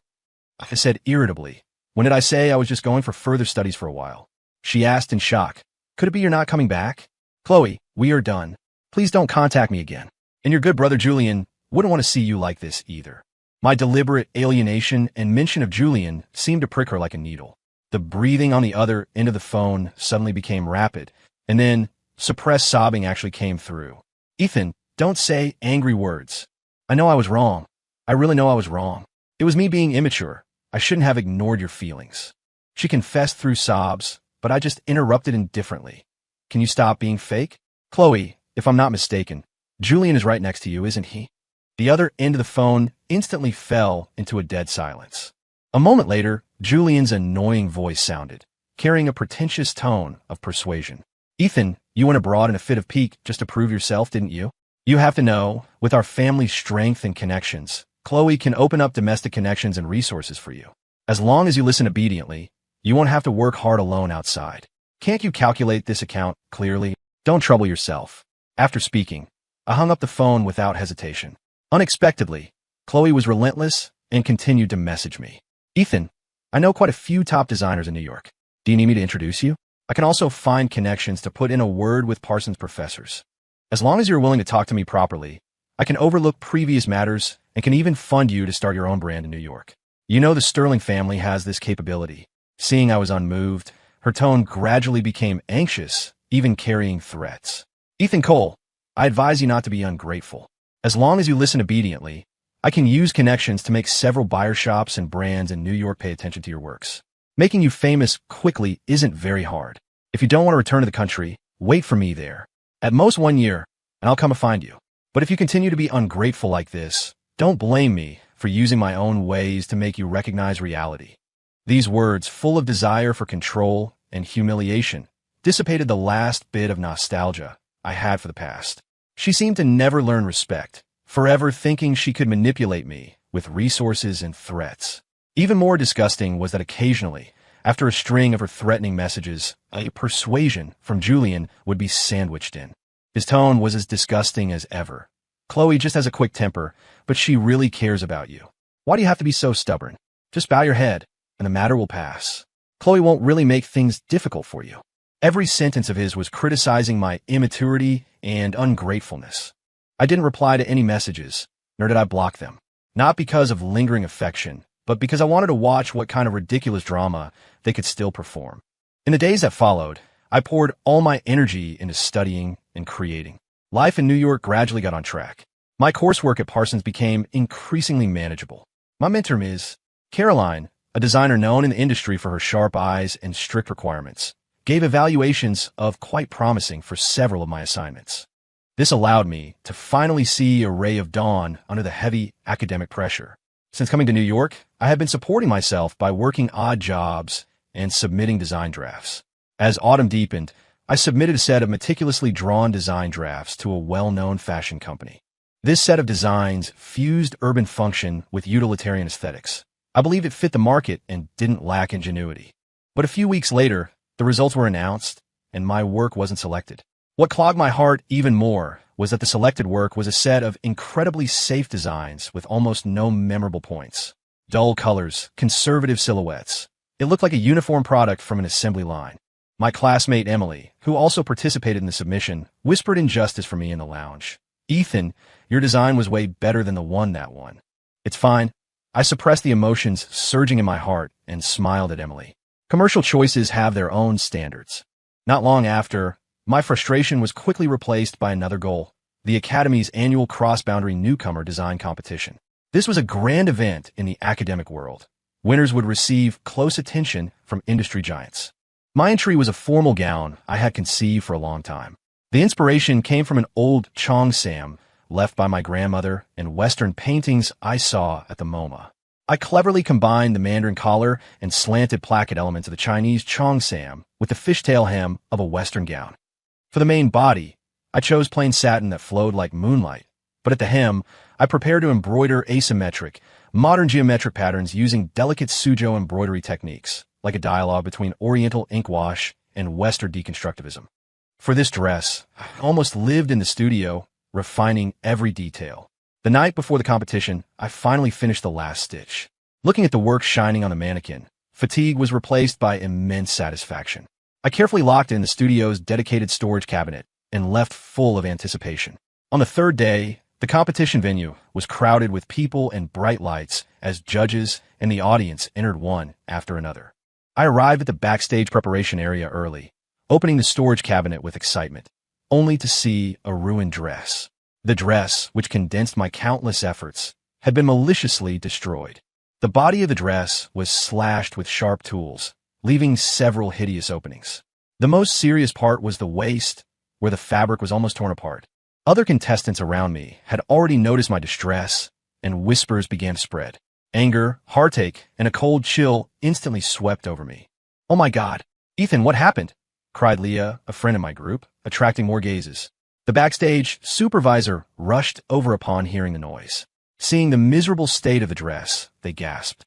A: I said irritably. When did I say I was just going for further studies for a while? She asked in shock. Could it be you're not coming back? Chloe, we are done. Please don't contact me again. And your good brother Julian wouldn't want to see you like this either. My deliberate alienation and mention of Julian seemed to prick her like a needle. The breathing on the other end of the phone suddenly became rapid, and then suppressed sobbing actually came through. Ethan, don't say angry words. I know I was wrong. I really know I was wrong. It was me being immature. I shouldn't have ignored your feelings. She confessed through sobs, but I just interrupted indifferently. Can you stop being fake? Chloe, if I'm not mistaken, Julian is right next to you, isn't he? The other end of the phone instantly fell into a dead silence. A moment later, Julian's annoying voice sounded, carrying a pretentious tone of persuasion. Ethan, you went abroad in a fit of pique just to prove yourself, didn't you? You have to know, with our family's strength and connections, Chloe can open up domestic connections and resources for you. As long as you listen obediently, you won't have to work hard alone outside. Can't you calculate this account clearly? Don't trouble yourself. After speaking, I hung up the phone without hesitation. Unexpectedly, Chloe was relentless and continued to message me. Ethan, I know quite a few top designers in New York. Do you need me to introduce you? I can also find connections to put in a word with Parsons professors. As long as you're willing to talk to me properly, I can overlook previous matters and can even fund you to start your own brand in New York. You know the Sterling family has this capability. Seeing I was unmoved, her tone gradually became anxious, even carrying threats. Ethan Cole, I advise you not to be ungrateful. As long as you listen obediently, I can use connections to make several buyer shops and brands in New York pay attention to your works. Making you famous quickly isn't very hard. If you don't want to return to the country, wait for me there. At most 1 year, and I'll come and find you. But if you continue to be ungrateful like this, don't blame me for using my own ways to make you recognize reality. These words, full of desire for control and humiliation, dissipated the last bit of nostalgia I had for the past. She seemed to never learn respect, forever thinking she could manipulate me with resources and threats. Even more disgusting was that occasionally, after a string of her threatening messages, a persuasion from Julian would be sandwiched in. His tone was as disgusting as ever. Chloe just has a quick temper, but she really cares about you. Why do you have to be so stubborn? Just bow your head, and the matter will pass. Chloe won't really make things difficult for you. Every sentence of his was criticizing my immaturity and ungratefulness. I didn't reply to any messages, nor did I block them. Not because of lingering affection, but because I wanted to watch what kind of ridiculous drama they could still perform. In the days that followed, I poured all my energy into studying and creating. Life in New York gradually got on track. My coursework at Parsons became increasingly manageable. My mentor, Ms. Caroline, a designer known in the industry for her sharp eyes and strict requirements, gave evaluations of quite promising for several of my assignments. This allowed me to finally see a ray of dawn under the heavy academic pressure. Since coming to New York, I had been supporting myself by working odd jobs and submitting design drafts. As autumn deepened, I submitted a set of meticulously drawn design drafts to a well-known fashion company. This set of designs fused urban function with utilitarian aesthetics. I believed it fit the market and didn't lack ingenuity. But a few weeks later, the results were announced, and my work wasn't selected. What clogged my heart even more was that the selected work was a set of incredibly safe designs with almost no memorable points. Dull colors, conservative silhouettes. It looked like a uniform product from an assembly line. My classmate Emily, who also participated in the submission, whispered injustice for me in the lounge. "Ethan, your design was way better than the one that won." "It's fine." I suppressed the emotions surging in my heart and smiled at Emily. Commercial choices have their own standards. Not long after, my frustration was quickly replaced by another goal, the Academy's annual cross-boundary newcomer design competition. This was a grand event in the academic world. Winners would receive close attention from industry giants. My entry was a formal gown I had conceived for a long time. The inspiration came from an old cheongsam left by my grandmother and Western paintings I saw at the MoMA. I cleverly combined the Mandarin collar and slanted placket elements of the Chinese cheongsam with the fishtail hem of a Western gown. For the main body, I chose plain satin that flowed like moonlight, but at the hem, I prepared to embroider asymmetric, modern geometric patterns using delicate Suzhou embroidery techniques, like a dialogue between Oriental inkwash and Western deconstructivism. For this dress, I almost lived in the studio, refining every detail. The night before the competition, I finally finished the last stitch. Looking at the work shining on the mannequin, fatigue was replaced by immense satisfaction. I carefully locked it in the studio's dedicated storage cabinet and left full of anticipation. On the third day, the competition venue was crowded with people and bright lights as judges and the audience entered one after another. I arrived at the backstage preparation area early, opening the storage cabinet with excitement, only to see a ruined dress. The dress, which condensed my countless efforts, had been maliciously destroyed. The body of the dress was slashed with sharp tools, leaving several hideous openings. The most serious part was the waist, where the fabric was almost torn apart. Other contestants around me had already noticed my distress, and whispers began to spread. Anger, heartache, and a cold chill instantly swept over me. "Oh my God! Ethan, what happened?" cried Leah, a friend in my group, attracting more gazes. The backstage supervisor rushed over upon hearing the noise. Seeing the miserable state of the dress, they gasped.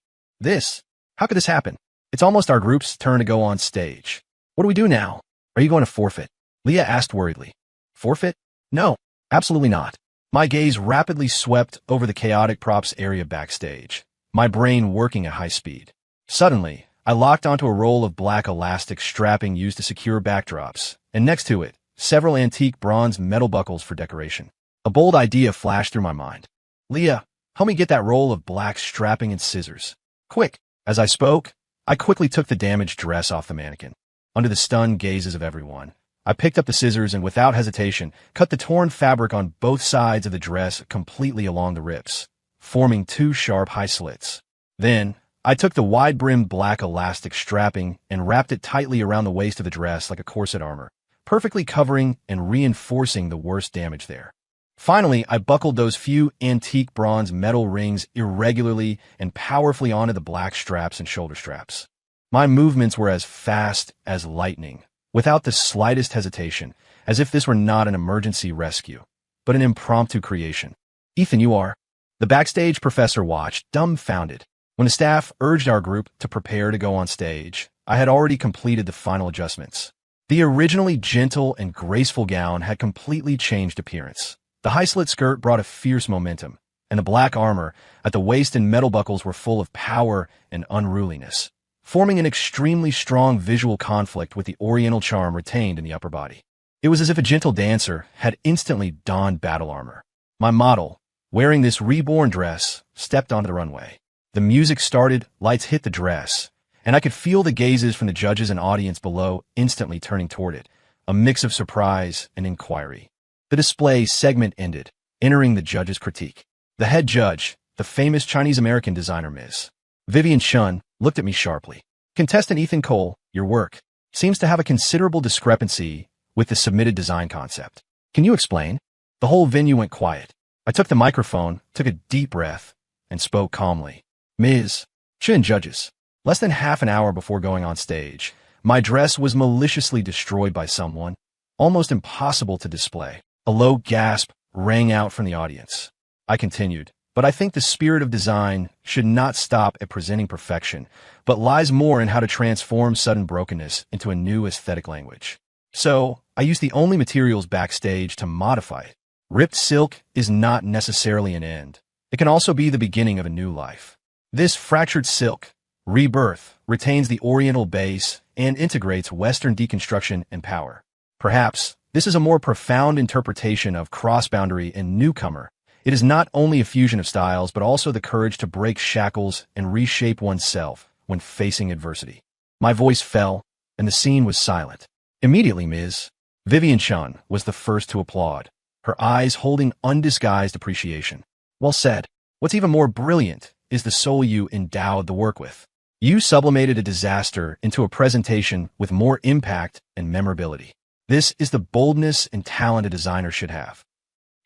A: How could this happen? It's almost our group's turn to go on stage. What do we do now? Are you going to forfeit?" Leah asked worriedly. "Forfeit? No, absolutely not." My gaze rapidly swept over the chaotic props area backstage, my brain working at high speed. Suddenly, I locked onto a roll of black elastic strapping used to secure backdrops, and next to it, several antique bronze metal buckles for decoration. A bold idea flashed through my mind. Leah, help me get that roll of black strapping and scissors. Quick! As I spoke, I quickly took the damaged dress off the mannequin. Under the stunned gazes of everyone, I picked up the scissors and without hesitation, cut the torn fabric on both sides of the dress completely along the rips, forming two sharp high slits. Then, I took the wide-brimmed black elastic strapping and wrapped it tightly around the waist of the dress like a corset armor, perfectly covering and reinforcing the worst damage there. Finally, I buckled those few antique bronze metal rings irregularly and powerfully onto the black straps and shoulder straps. My movements were as fast as lightning, without the slightest hesitation, as if this were not an emergency rescue, but an impromptu creation. Ethan, you are. The backstage professor watched, dumbfounded. When the staff urged our group to prepare to go on stage, I had already completed the final adjustments. The originally gentle and graceful gown had completely changed appearance. The high-slit skirt brought a fierce momentum, and the black armor at the waist and metal buckles were full of power and unruliness, forming an extremely strong visual conflict with the oriental charm retained in the upper body. It was as if a gentle dancer had instantly donned battle armor. My model, wearing this reborn dress, stepped onto the runway. The music started, lights hit the dress, and I could feel the gazes from the judges and audience below instantly turning toward it, a mix of surprise and inquiry. The display segment ended, entering the judge's critique. The head judge, the famous Chinese-American designer Ms. Vivian Shun, looked at me sharply. Contestant Ethan Cole, your work seems to have a considerable discrepancy with the submitted design concept. Can you explain? The whole venue went quiet. I took the microphone, took a deep breath, and spoke calmly. Ms. Shun judges. Less than half an hour before going on stage, my dress was maliciously destroyed by someone, almost impossible to display. A low gasp rang out from the audience. I continued, but I think the spirit of design should not stop at presenting perfection, but lies more in how to transform sudden brokenness into a new aesthetic language. So, I used the only materials backstage to modify it. Ripped silk is not necessarily an end. It can also be the beginning of a new life. This fractured silk, rebirth, retains the oriental base and integrates Western deconstruction and power. Perhaps, this is a more profound interpretation of cross-boundary and newcomer. It is not only a fusion of styles, but also the courage to break shackles and reshape oneself when facing adversity. My voice fell, and the scene was silent. Immediately, Ms. Vivian Shun was the first to applaud, her eyes holding undisguised appreciation. Well said. What's even more brilliant is the soul you endowed the work with. You sublimated a disaster into a presentation with more impact and memorability. This is the boldness and talent a designer should have.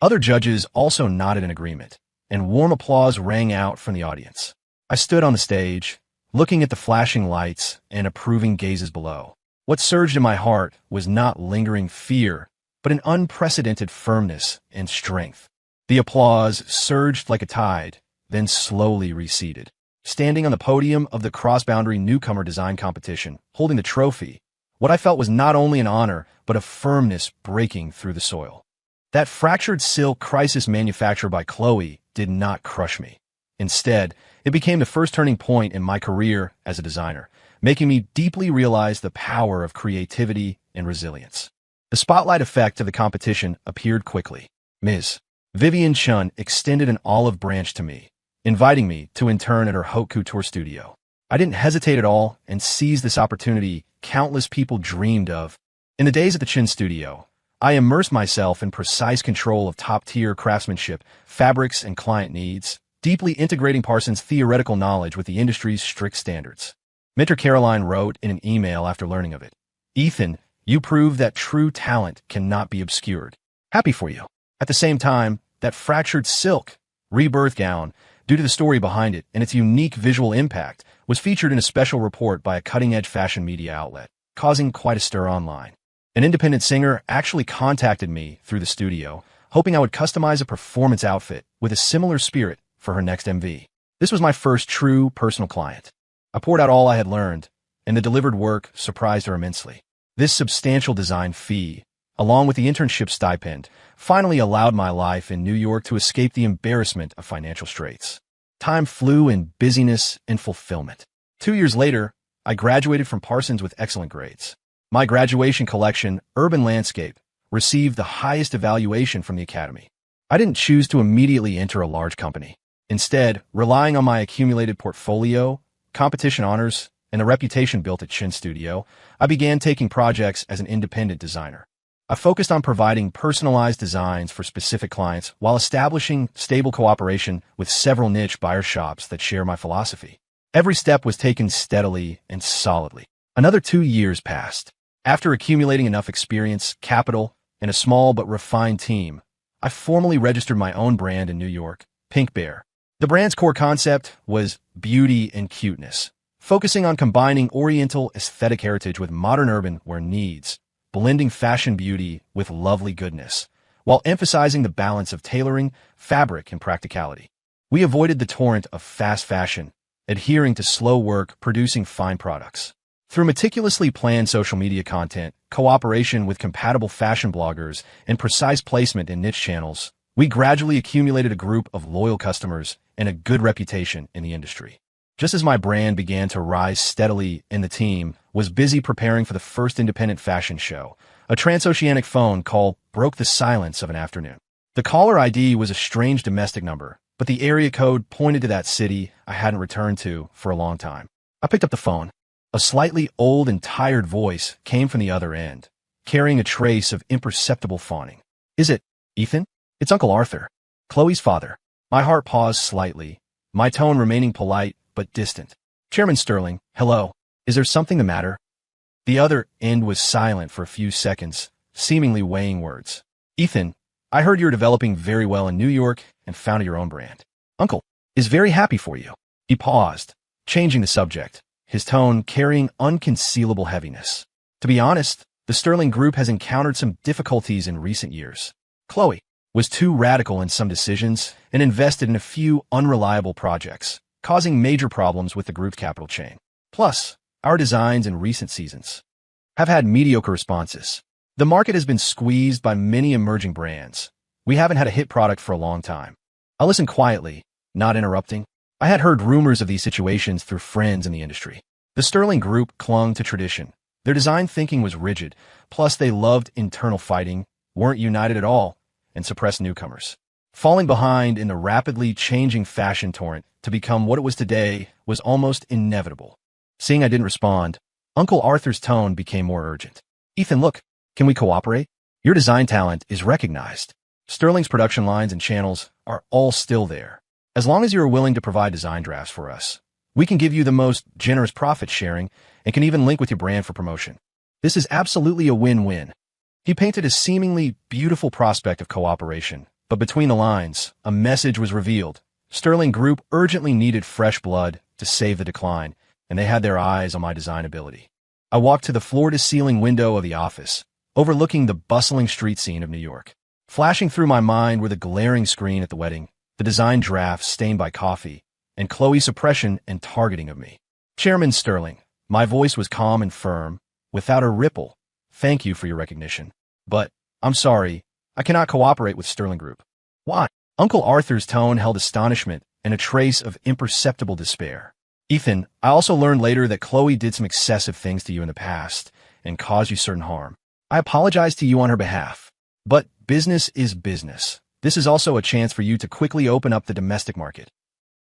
A: Other judges also nodded in agreement, and warm applause rang out from the audience. I stood on the stage, looking at the flashing lights and approving gazes below. What surged in my heart was not lingering fear, but an unprecedented firmness and strength. The applause surged like a tide, then slowly receded. Standing on the podium of the cross-boundary newcomer design competition, holding the trophy, what I felt was not only an honor, but a firmness breaking through the soil. That fractured silk crisis manufactured by Chloe did not crush me. Instead, it became the first turning point in my career as a designer, making me deeply realize the power of creativity and resilience. The spotlight effect of the competition appeared quickly. Ms. Vivian Shun extended an olive branch to me, inviting me to intern at her haute couture studio. I didn't hesitate at all and seized this opportunity countless people dreamed of. In the days at the Chin Studio, I immersed myself in precise control of top-tier craftsmanship, fabrics, and client needs, deeply integrating Parsons' theoretical knowledge with the industry's strict standards. Mentor Caroline wrote in an email after learning of it, "Ethan, you prove that true talent cannot be obscured. Happy for you." At the same time, that fractured silk rebirth gown, due to the story behind it and its unique visual impact, was featured in a special report by a cutting-edge fashion media outlet, causing quite a stir online. An independent singer actually contacted me through the studio, hoping I would customize a performance outfit with a similar spirit for her next MV. This was my first true personal client. I poured out all I had learned, and the delivered work surprised her immensely. This substantial design fee, along with the internship stipend, finally allowed my life in New York to escape the embarrassment of financial straits. Time flew in busyness and fulfillment. 2 years later, I graduated from Parsons with excellent grades. My graduation collection, Urban Landscape, received the highest evaluation from the Academy. I didn't choose to immediately enter a large company. Instead, relying on my accumulated portfolio, competition honors, and the reputation built at Chin Studio, I began taking projects as an independent designer. I focused on providing personalized designs for specific clients while establishing stable cooperation with several niche buyer shops that share my philosophy. Every step was taken steadily and solidly. Another 2 years passed. After accumulating enough experience, capital, and a small but refined team, I formally registered my own brand in New York, Pink Bear. The brand's core concept was beauty and cuteness, focusing on combining Oriental aesthetic heritage with modern urban wear needs, blending fashion beauty with lovely goodness, while emphasizing the balance of tailoring, fabric, and practicality. We avoided the torrent of fast fashion, adhering to slow work, producing fine products. Through meticulously planned social media content, cooperation with compatible fashion bloggers, and precise placement in niche channels, we gradually accumulated a group of loyal customers and a good reputation in the industry. Just as my brand began to rise steadily and the team was busy preparing for the first independent fashion show, a transoceanic phone call broke the silence of an afternoon. The caller ID was a strange domestic number, but the area code pointed to that city I hadn't returned to for a long time. I picked up the phone. A slightly old and tired voice came from the other end, carrying a trace of imperceptible fawning. "Is it Ethan? It's Uncle Arthur, Chloe's father." My heart paused slightly, my tone remaining polite but distant. "Chairman Sterling, hello. Is there something the matter?" The other end was silent for a few seconds, seemingly weighing words. "Ethan, I heard you're developing very well in New York and founded your own brand. Uncle is very happy for you." He paused, changing the subject, his tone carrying unconcealable heaviness. "To be honest, the Sterling Group has encountered some difficulties in recent years. Chloe was too radical in some decisions and invested in a few unreliable projects, causing major problems with the group's capital chain. Plus, our designs in recent seasons have had mediocre responses. The market has been squeezed by many emerging brands. We haven't had a hit product for a long time." I listened quietly, not interrupting. I had heard rumors of these situations through friends in the industry. The Sterling Group clung to tradition. Their design thinking was rigid, plus they loved internal fighting, weren't united at all, and suppressed newcomers. Falling behind in the rapidly changing fashion torrent to become what it was today was almost inevitable. Seeing I didn't respond, Uncle Arthur's tone became more urgent. "Ethan, look, can we cooperate? Your design talent is recognized. Sterling's production lines and channels are all still there. As long as you are willing to provide design drafts for us, we can give you the most generous profit sharing and can even link with your brand for promotion. This is absolutely a win-win." He painted a seemingly beautiful prospect of cooperation, but between the lines, a message was revealed. Sterling Group urgently needed fresh blood to save the decline, and they had their eyes on my design ability. I walked to the floor-to-ceiling window of the office, overlooking the bustling street scene of New York. Flashing through my mind were the glaring screen at the wedding, the design drafts stained by coffee, and Chloe's suppression and targeting of me. "Chairman Sterling," my voice was calm and firm, without a ripple. "Thank you for your recognition. But, I'm sorry, I cannot cooperate with Sterling Group." "Why?" Uncle Arthur's tone held astonishment and a trace of imperceptible despair. "Ethan, I also learned later that Chloe did some excessive things to you in the past and caused you certain harm. I apologize to you on her behalf. But business is business. This is also a chance for you to quickly open up the domestic market.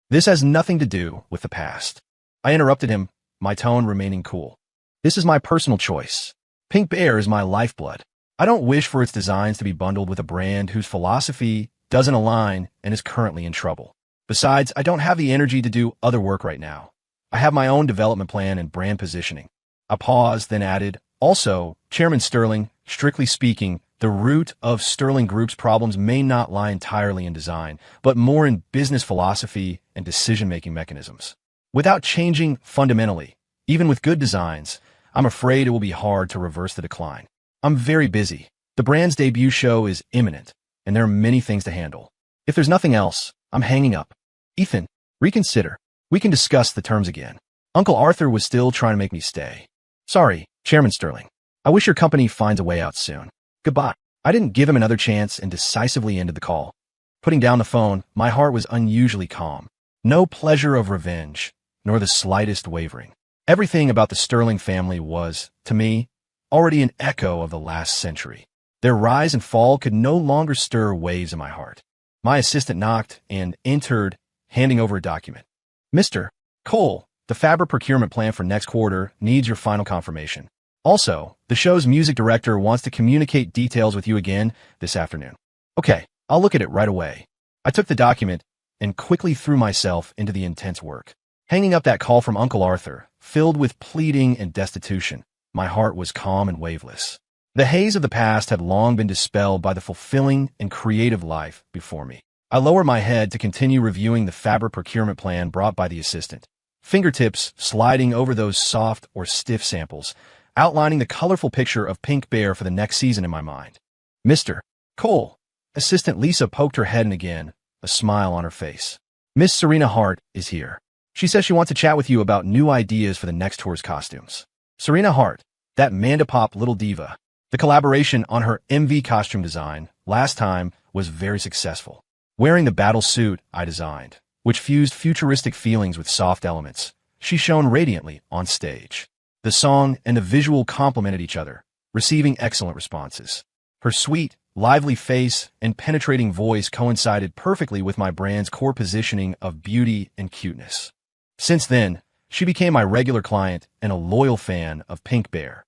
A: This has nothing to do with the past." I interrupted him, my tone remaining cool. "This is my personal choice. Pink Bear is my lifeblood. I don't wish for its designs to be bundled with a brand whose philosophy doesn't align and is currently in trouble. Besides, I don't have the energy to do other work right now. I have my own development plan and brand positioning." I paused, then added, "Also, Chairman Sterling, strictly speaking, the root of Sterling Group's problems may not lie entirely in design, but more in business philosophy and decision-making mechanisms. Without changing fundamentally, even with good designs, I'm afraid it will be hard to reverse the decline. I'm very busy. The brand's debut show is imminent, and there are many things to handle. If there's nothing else, I'm hanging up. Ethan, reconsider. We can discuss the terms again." Uncle Arthur was still trying to make me stay. "Sorry, Chairman Sterling. I wish your company finds a way out soon. Goodbye." I didn't give him another chance and decisively ended the call. Putting down the phone, my heart was unusually calm. No pleasure of revenge, nor the slightest wavering. Everything about the Sterling family was, to me, already an echo of the last century. Their rise and fall could no longer stir waves in my heart. My assistant knocked and entered, handing over a document. Mr. Cole, the fabric procurement plan for next quarter needs your final confirmation. Also, the show's music director wants to communicate details with you again this afternoon. Okay, I'll look at it right away. I took the document and quickly threw myself into the intense work. Hanging up that call from Uncle Arthur, filled with pleading and destitution, my heart was calm and waveless. The haze of the past had long been dispelled by the fulfilling and creative life before me. I lowered my head to continue reviewing the fabric procurement plan brought by the assistant, fingertips sliding over those soft or stiff samples, outlining the colorful picture of Pink Bear for the next season in my mind. Mr. Cole. Assistant Lisa poked her head in again, a smile on her face. Miss Serena Hart is here. She says she wants to chat with you about new ideas for the next tour's costumes. Serena Hart, that Mandapop little diva. The collaboration on her MV costume design last time was very successful. Wearing the battle suit I designed, which fused futuristic feelings with soft elements, she shone radiantly on stage. The song and the visual complemented each other, receiving excellent responses. Her sweet, lively face and penetrating voice coincided perfectly with my brand's core positioning of beauty and cuteness. Since then, she became my regular client and a loyal fan of Pink Bear.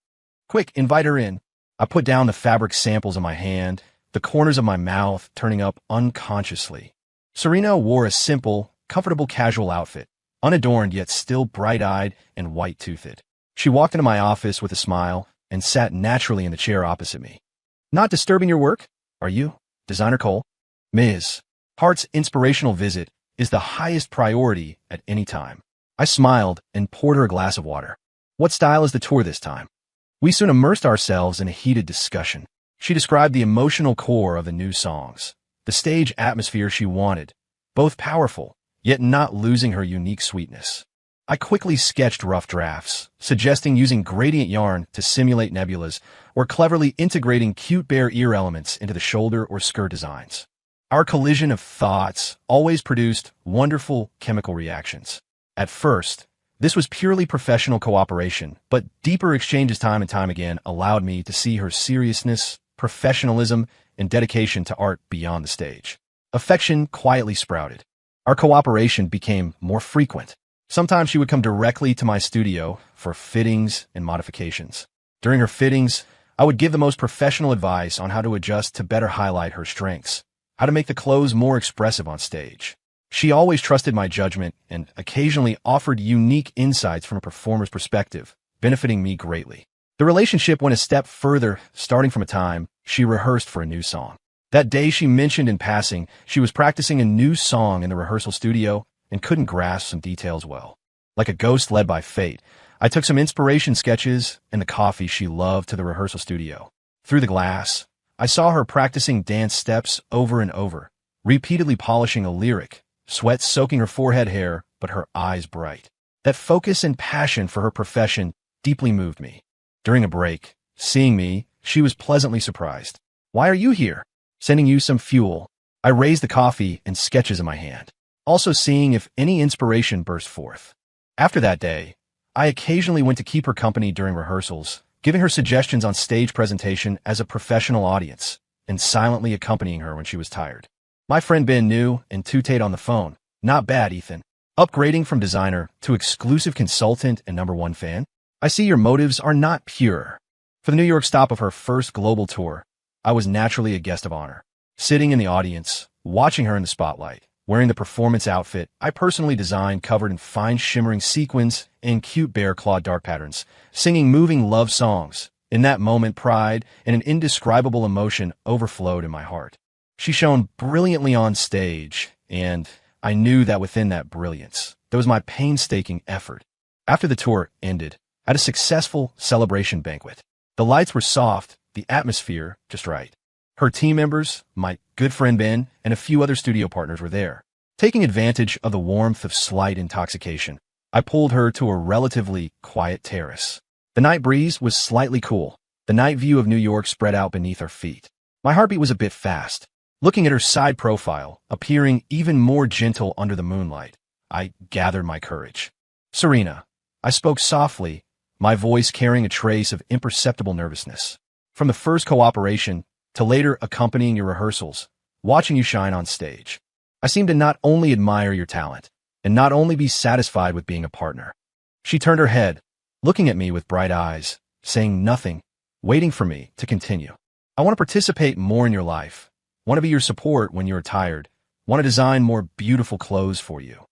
A: Quick, invite her in. I put down the fabric samples in my hand, the corners of my mouth turning up unconsciously. Serena wore a simple, comfortable casual outfit, unadorned yet still bright-eyed and white-toothed. She walked into my office with a smile and sat naturally in the chair opposite me. Not disturbing your work, are you, Designer Cole? Ms. Hart's inspirational visit is the highest priority at any time. I smiled and poured her a glass of water. What style is the tour this time? We soon immersed ourselves in a heated discussion. She described the emotional core of the new songs, the stage atmosphere she wanted, both powerful, yet not losing her unique sweetness. I quickly sketched rough drafts, suggesting using gradient yarn to simulate nebulas or cleverly integrating cute bear ear elements into the shoulder or skirt designs. Our collision of thoughts always produced wonderful chemical reactions. At first, this was purely professional cooperation, but deeper exchanges time and time again allowed me to see her seriousness, professionalism, and dedication to art beyond the stage. Affection quietly sprouted. Our cooperation became more frequent. Sometimes she would come directly to my studio for fittings and modifications. During her fittings, I would give the most professional advice on how to adjust to better highlight her strengths, how to make the clothes more expressive on stage. She always trusted my judgment and occasionally offered unique insights from a performer's perspective, benefiting me greatly. The relationship went a step further, starting from a time she rehearsed for a new song. That day she mentioned in passing she was practicing a new song in the rehearsal studio and couldn't grasp some details well. Like a ghost led by fate, I took some inspiration sketches and the coffee she loved to the rehearsal studio. Through the glass, I saw her practicing dance steps over and over, repeatedly polishing a lyric, sweat soaking her forehead hair, but her eyes bright. That focus and passion for her profession deeply moved me. During a break, seeing me, she was pleasantly surprised. Why are you here? Sending you some fuel. I raised the coffee and sketches in my hand, also seeing if any inspiration burst forth. After that day, I occasionally went to keep her company during rehearsals, giving her suggestions on stage presentation as a professional audience, and silently accompanying her when she was tired. My friend Ben knew and tooted on the phone. Not bad, Ethan. Upgrading from designer to exclusive consultant and #1 fan? I see your motives are not pure. For the New York stop of her first global tour, I was naturally a guest of honor, sitting in the audience, watching her in the spotlight, wearing the performance outfit I personally designed covered in fine shimmering sequins and cute bear claw dark patterns, singing moving love songs. In that moment, pride and an indescribable emotion overflowed in my heart. She shone brilliantly on stage, and I knew that within that brilliance, there was my painstaking effort. After the tour ended, I had a successful celebration banquet. The lights were soft, the atmosphere just right. Her team members, my good friend Ben, and a few other studio partners were there. Taking advantage of the warmth of slight intoxication, I pulled her to a relatively quiet terrace. The night breeze was slightly cool. The night view of New York spread out beneath our feet. My heartbeat was a bit fast. Looking at her side profile, appearing even more gentle under the moonlight, I gathered my courage. Serena, I spoke softly, my voice carrying a trace of imperceptible nervousness. From the first cooperation to later accompanying your rehearsals, watching you shine on stage, I seem to not only admire your talent and not only be satisfied with being a partner. She turned her head, looking at me with bright eyes, saying nothing, waiting for me to continue. I want to participate more in your life, want to be your support when you're tired, want to design more beautiful clothes for you.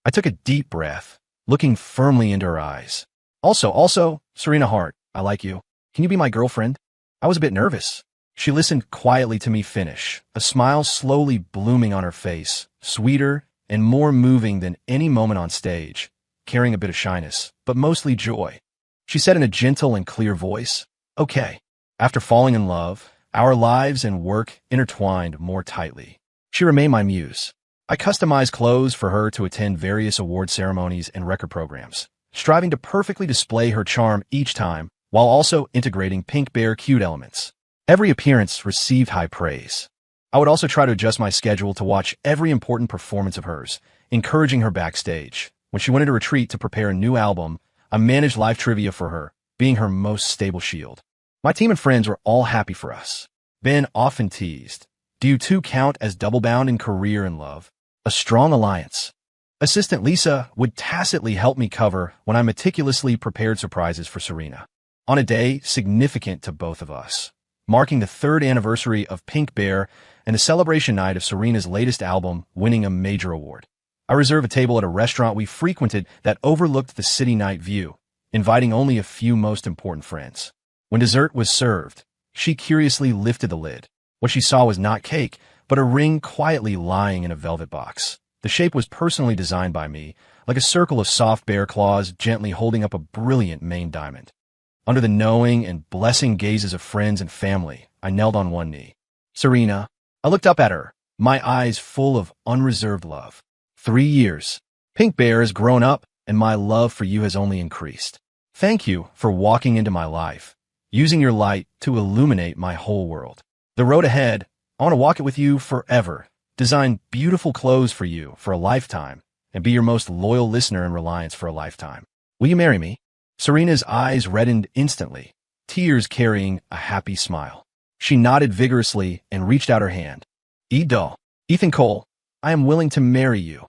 A: I took a deep breath, looking firmly into her eyes. Also, Serena Hart, I like you. Can you be my girlfriend? I was a bit nervous. She listened quietly to me finish, a smile slowly blooming on her face, sweeter and more moving than any moment on stage, carrying a bit of shyness, but mostly joy. She said in a gentle and clear voice, "Okay." After falling in love, our lives and work intertwined more tightly. She remained my muse. I customized clothes for her to attend various award ceremonies and record programs, striving to perfectly display her charm each time, while also integrating Pink Bear cute elements. Every appearance received high praise. I would also try to adjust my schedule to watch every important performance of hers, encouraging her backstage. When she went into retreat to prepare a new album, I managed live trivia for her, being her most stable shield. My team and friends were all happy for us. Ben often teased, "Do you two count as double-bound in career and love? A strong alliance." Assistant Lisa would tacitly help me cover when I meticulously prepared surprises for Serena. On a day significant to both of us, marking the 3rd anniversary of Pink Bear and the celebration night of Serena's latest album winning a major award, I reserved a table at a restaurant we frequented that overlooked the city night view, inviting only a few most important friends. When dessert was served, she curiously lifted the lid. What she saw was not cake, but a ring quietly lying in a velvet box. The shape was personally designed by me, like a circle of soft bear claws gently holding up a brilliant main diamond. Under the knowing and blessing gazes of friends and family, I knelt on one knee. "Serena," I looked up at her, my eyes full of unreserved love. 3 years. Pink Bear has grown up, and my love for you has only increased. Thank you for walking into my life, using your light to illuminate my whole world. The road ahead, I want to walk it with you forever, design beautiful clothes for you for a lifetime, and be your most loyal listener and reliance for a lifetime. Will you marry me? Serena's eyes reddened instantly, tears carrying a happy smile. She nodded vigorously and reached out her hand. Ethan Cole, I am willing to marry you.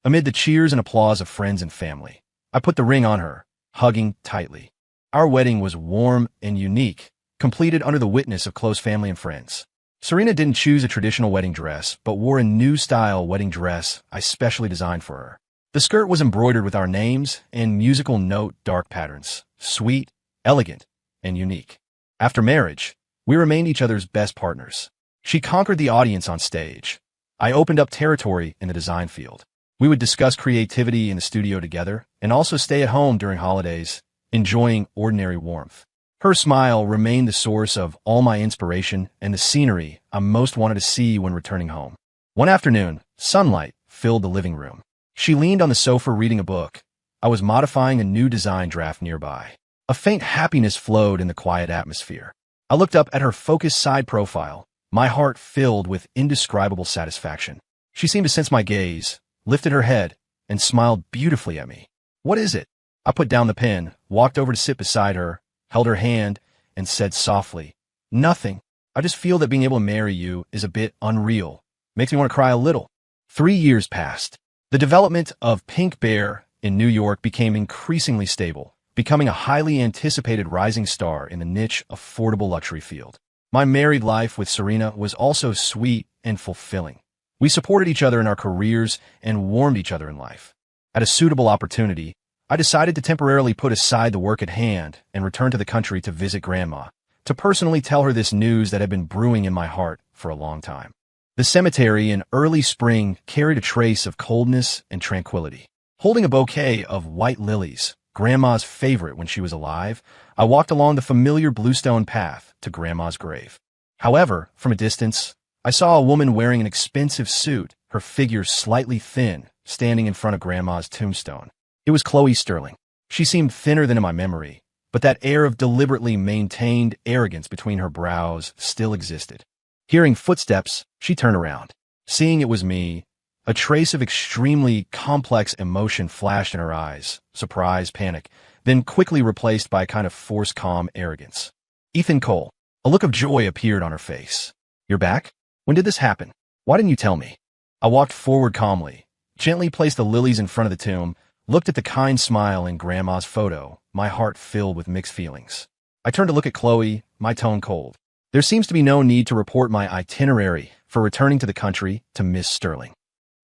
A: Amid the cheers and applause of friends and family, I put the ring on her, hugging tightly. Our wedding was warm and unique, completed under the witness of close family and friends. Serena didn't choose a traditional wedding dress, but wore a new style wedding dress I specially designed for her. The skirt was embroidered with our names and musical note dark patterns, sweet, elegant, and unique. After marriage, we remained each other's best partners. She conquered the audience on stage. I opened up territory in the design field. We would discuss creativity in the studio together and also stay at home during holidays, enjoying ordinary warmth. Her smile remained the source of all my inspiration and the scenery I most wanted to see when returning home. One afternoon, sunlight filled the living room. She leaned on the sofa reading a book. I was modifying a new design draft nearby. A faint happiness flowed in the quiet atmosphere. I looked up at her focused side profile, my heart filled with indescribable satisfaction. She seemed to sense my gaze, lifted her head, and smiled beautifully at me. "What is it?" I put down the pen, walked over to sit beside her, held her hand, and said softly, "Nothing. I just feel that being able to marry you is a bit unreal. Makes me want to cry a little." 3 years passed. The development of Pink Bear in New York became increasingly stable, becoming a highly anticipated rising star in the niche affordable luxury field. My married life with Serena was also sweet and fulfilling. We supported each other in our careers and warmed each other in life. At a suitable opportunity, I decided to temporarily put aside the work at hand and return to the country to visit Grandma, to personally tell her this news that had been brewing in my heart for a long time. The cemetery in early spring carried a trace of coldness and tranquility. Holding a bouquet of white lilies, Grandma's favorite when she was alive, I walked along the familiar bluestone path to Grandma's grave. However, from a distance, I saw a woman wearing an expensive suit, her figure slightly thin, standing in front of Grandma's tombstone. It was Chloe Sterling. She seemed thinner than in my memory, but that air of deliberately maintained arrogance between her brows still existed. Hearing footsteps, she turned around. Seeing it was me, A trace of extremely complex emotion flashed in her eyes, surprise, panic, then quickly replaced by a kind of forced calm arrogance. Ethan Cole. A look of joy appeared on her face. You're back? When did this happen? Why didn't you tell me? I walked forward calmly, gently placed the lilies in front of the tomb, looked at the kind smile in Grandma's photo, my heart filled with mixed feelings. I turned to look at Chloe, my tone cold. There seems to be no need to report my itinerary for returning to the country to Miss Sterling.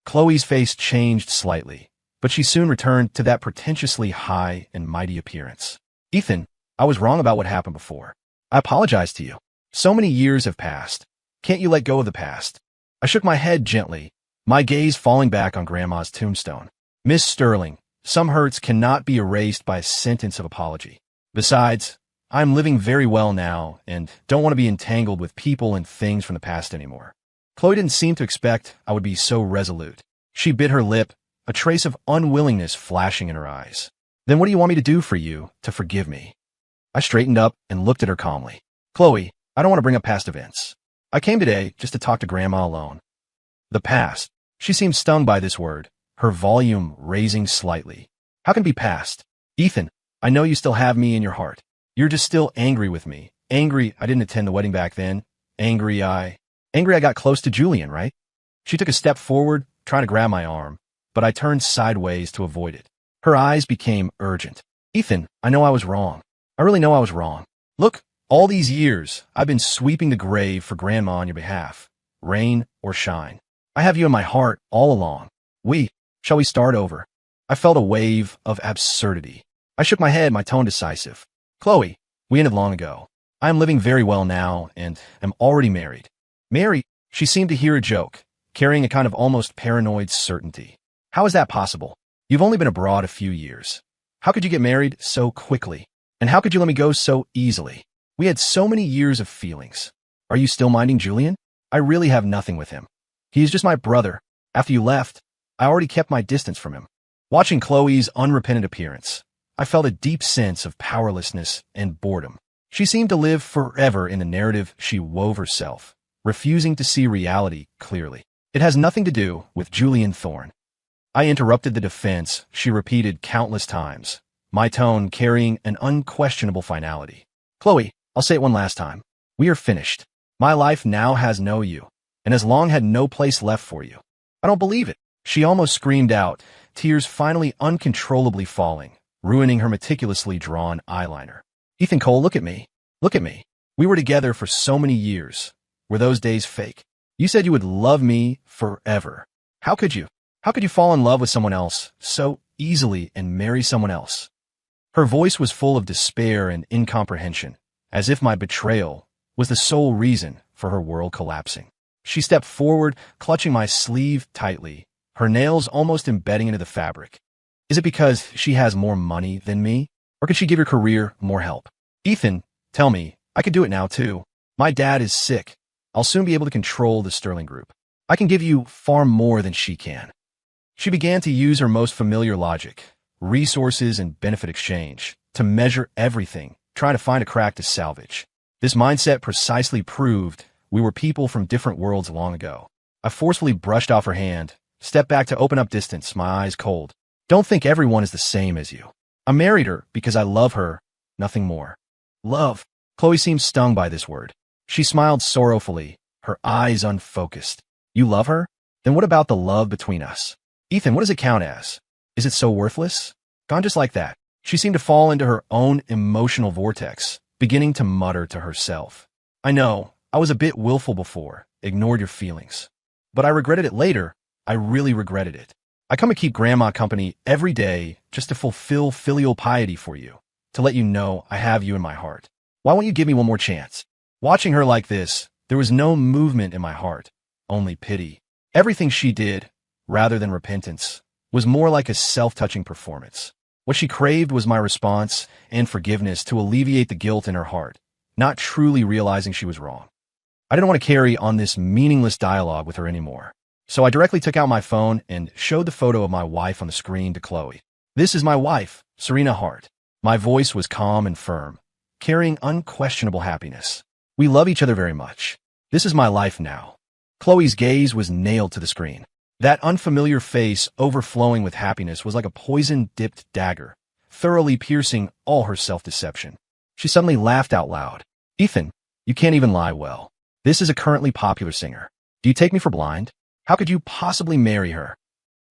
A: Chloe's face changed slightly, but she soon returned to that pretentiously high and mighty appearance. Ethan, I was wrong about what happened before. I apologize to you. So many years have passed. Can't you let go of the past? I shook my head gently, my gaze falling back on Grandma's tombstone. Miss Sterling, some hurts cannot be erased by a sentence of apology. Besides, I'm living very well now and don't want to be entangled with people and things from the past anymore. Chloe didn't seem to expect I would be so resolute. She bit her lip, a trace of unwillingness flashing in her eyes. Then what do you want me to do for you to forgive me? I straightened up and looked at her calmly. Chloe, I don't want to bring up past events. I came today just to talk to Grandma alone. The past. She seemed stung by this word, her volume raising slightly. How can it be past? Ethan, I know you still have me in your heart. You're just still angry with me. Angry I didn't attend the wedding back then. Angry I got close to Julian, right? She took a step forward, trying to grab my arm, but I turned sideways to avoid it. Her eyes became urgent. Ethan, I know I was wrong. I really know I was wrong. Look, all these years, I've been sweeping the grave for Grandma on your behalf. Rain or shine. I have you in my heart all along. Shall we start over? I felt a wave of absurdity. I shook my head, my tone decisive. Chloe, we ended long ago. I am living very well now and am already married. Married? She seemed to hear a joke, carrying a kind of almost paranoid certainty. How is that possible? You've only been abroad a few years. How could you get married so quickly? And how could you let me go so easily? We had so many years of feelings. Are you still minding Julian? I really have nothing with him. He is just my brother. After you left, I already kept my distance from him. Watching Chloe's unrepentant appearance, I felt a deep sense of powerlessness and boredom. She seemed to live forever in the narrative she wove herself, refusing to see reality clearly. It has nothing to do with Julian Thorne. I interrupted the defense she repeated countless times, my tone carrying an unquestionable finality. Chloe, I'll say it one last time. We are finished. My life now has no you, and has long had no place left for you. I don't believe it. She almost screamed out, tears finally uncontrollably falling, ruining her meticulously drawn eyeliner. Ethan Cole, look at me. Look at me. We were together for so many years. Were those days fake? You said you would love me forever. How could you? How could you fall in love with someone else so easily and marry someone else? Her voice was full of despair and incomprehension, as if my betrayal was the sole reason for her world collapsing. She stepped forward, clutching my sleeve tightly, her nails almost embedding into the fabric. Is it because she has more money than me? Or could she give your career more help? Ethan, tell me, I could do it now too. My dad is sick. I'll soon be able to control the Sterling Group. I can give you far more than she can. She began to use her most familiar logic, resources and benefit exchange, to measure everything, trying to find a crack to salvage. This mindset precisely proved we were people from different worlds long ago. I forcefully brushed off her hand, stepped back to open up distance, my eyes cold. Don't think everyone is the same as you. I married her because I love her, nothing more. Love. Chloe seemed stung by this word. She smiled sorrowfully, her eyes unfocused. You love her? Then what about the love between us? Ethan, what does it count as? Is it so worthless? Gone just like that. She seemed to fall into her own emotional vortex, beginning to mutter to herself. I know, I was a bit willful before, ignored your feelings. But I regretted it later. I really regretted it. I come to keep Grandma company every day just to fulfill filial piety for you, to let you know I have you in my heart. Why won't you give me one more chance? Watching her like this, there was no movement in my heart, only pity. Everything she did, rather than repentance, was more like a self-touching performance. What she craved was my response and forgiveness to alleviate the guilt in her heart, not truly realizing she was wrong. I didn't want to carry on this meaningless dialogue with her anymore. So I directly took out my phone and showed the photo of my wife on the screen to Chloe. This is my wife, Serena Hart. My voice was calm and firm, carrying unquestionable happiness. We love each other very much. This is my life now. Chloe's gaze was nailed to the screen. That unfamiliar face overflowing with happiness was like a poison-dipped dagger, thoroughly piercing all her self-deception. She suddenly laughed out loud. Ethan, you can't even lie well. This is a currently popular singer. Do you take me for blind? How could you possibly marry her?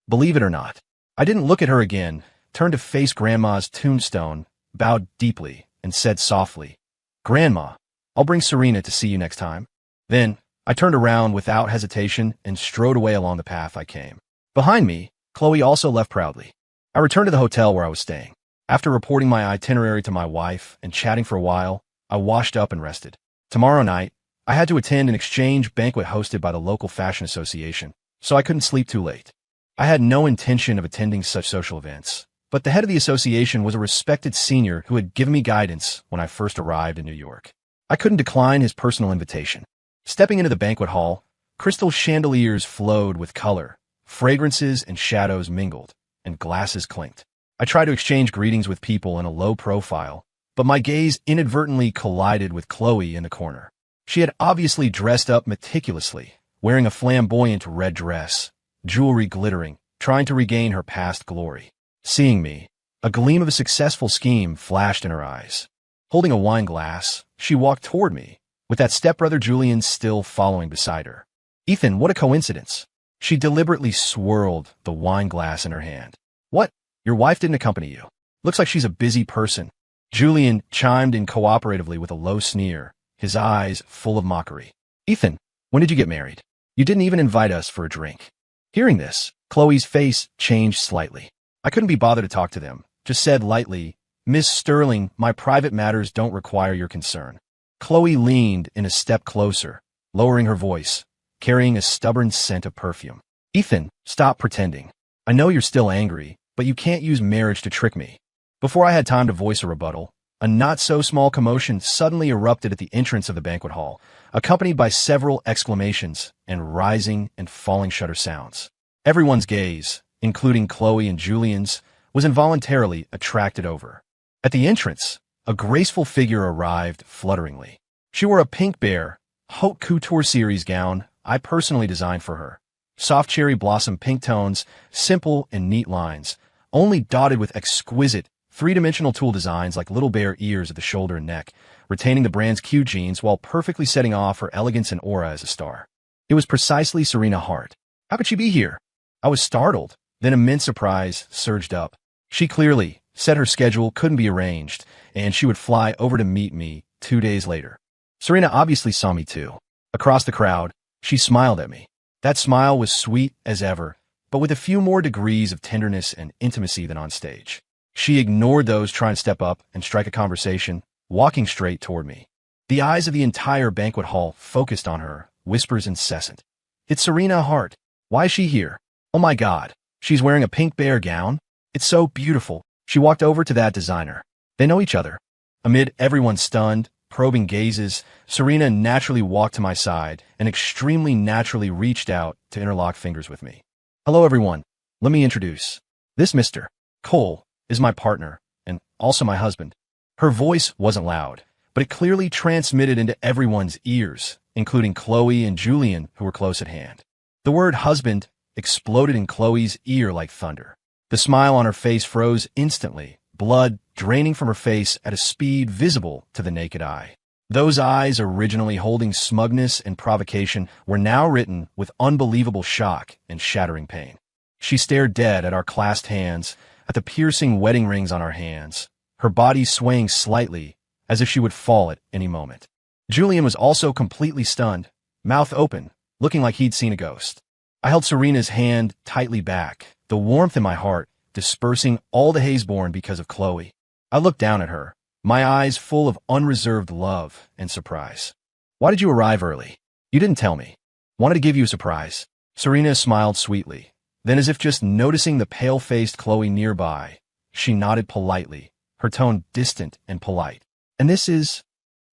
A: Believe it or not, I didn't look at her again, turned to face Grandma's tombstone, bowed deeply, and said softly, Grandma, I'll bring Serena to see you next time. Then, I turned around without hesitation and strode away along the path I came. Behind me, Chloe also left proudly. I returned to the hotel where I was staying. After reporting my itinerary to my wife and chatting for a while, I washed up and rested. Tomorrow night, I had to attend an exchange banquet hosted by the local fashion association, so I couldn't sleep too late. I had no intention of attending such social events, but the head of the association was a respected senior who had given me guidance when I first arrived in New York. I couldn't decline his personal invitation. Stepping into the banquet hall, crystal chandeliers flowed with color, fragrances and shadows mingled, and glasses clinked. I tried to exchange greetings with people in a low profile, but my gaze inadvertently collided with Chloe in the corner. She had obviously dressed up meticulously, wearing a flamboyant red dress, jewelry glittering, trying to regain her past glory. Seeing me, a gleam of a successful scheme flashed in her eyes. Holding a wine glass, she walked toward me, with that stepbrother Julian still following beside her. Ethan, what a coincidence. She deliberately swirled the wine glass in her hand. What? Your wife didn't accompany you? Looks like she's a busy person. Julian chimed in cooperatively with a low sneer, his eyes full of mockery. Ethan, when did you get married? You didn't even invite us for a drink. Hearing this, Chloe's face changed slightly. I couldn't be bothered to talk to them, just said lightly, Miss Sterling, my private matters don't require your concern. Chloe leaned in a step closer, lowering her voice, carrying a stubborn scent of perfume. Ethan, stop pretending. I know you're still angry, but you can't use marriage to trick me. Before I had time to voice a rebuttal, a not-so-small commotion suddenly erupted at the entrance of the banquet hall, accompanied by several exclamations and rising and falling shutter sounds. Everyone's gaze, including Chloe and Julian's, was involuntarily attracted over. At the entrance, a graceful figure arrived flutteringly. She wore a pink bear, haute couture series gown I personally designed for her. Soft cherry blossom pink tones, simple and neat lines, only dotted with exquisite, three-dimensional tulle designs like little bear ears at the shoulder and neck, retaining the brand's cute genes while perfectly setting off her elegance and aura as a star. It was precisely Serena Hart. How could she be here? I was startled, then immense surprise surged up. She clearly said her schedule couldn't be arranged, and she would fly over to meet me 2 days later. Serena obviously saw me too. Across the crowd, she smiled at me. That smile was sweet as ever, but with a few more degrees of tenderness and intimacy than on stage. She ignored those trying to step up and strike a conversation, walking straight toward me. The eyes of the entire banquet hall focused on her, whispers incessant. It's Serena Hart. Why is she here? Oh my God, she's wearing a pink bear gown? It's so beautiful. She walked over to that designer. They know each other. Amid everyone's stunned, probing gazes, Serena naturally walked to my side and extremely naturally reached out to interlock fingers with me. Hello everyone. Let me introduce. This Mr. Cole is my partner, and also my husband. Her voice wasn't loud, but it clearly transmitted into everyone's ears, including Chloe and Julian, who were close at hand. The word husband exploded in Chloe's ear like thunder. The smile on her face froze instantly, blood draining from her face at a speed visible to the naked eye. Those eyes, originally holding smugness and provocation, were now written with unbelievable shock and shattering pain. She stared dead at our clasped hands, at the piercing wedding rings on our hands, her body swaying slightly as if she would fall at any moment. Julian was also completely stunned, mouth open, looking like he'd seen a ghost. I held Serena's hand tightly back, the warmth in my heart dispersing all the haze born because of Chloe. I looked down at her, my eyes full of unreserved love and surprise. Why did you arrive early? You didn't tell me. Wanted to give you a surprise. Serena smiled sweetly. Then, as if just noticing the pale-faced Chloe nearby, she nodded politely, her tone distant and polite. And this is,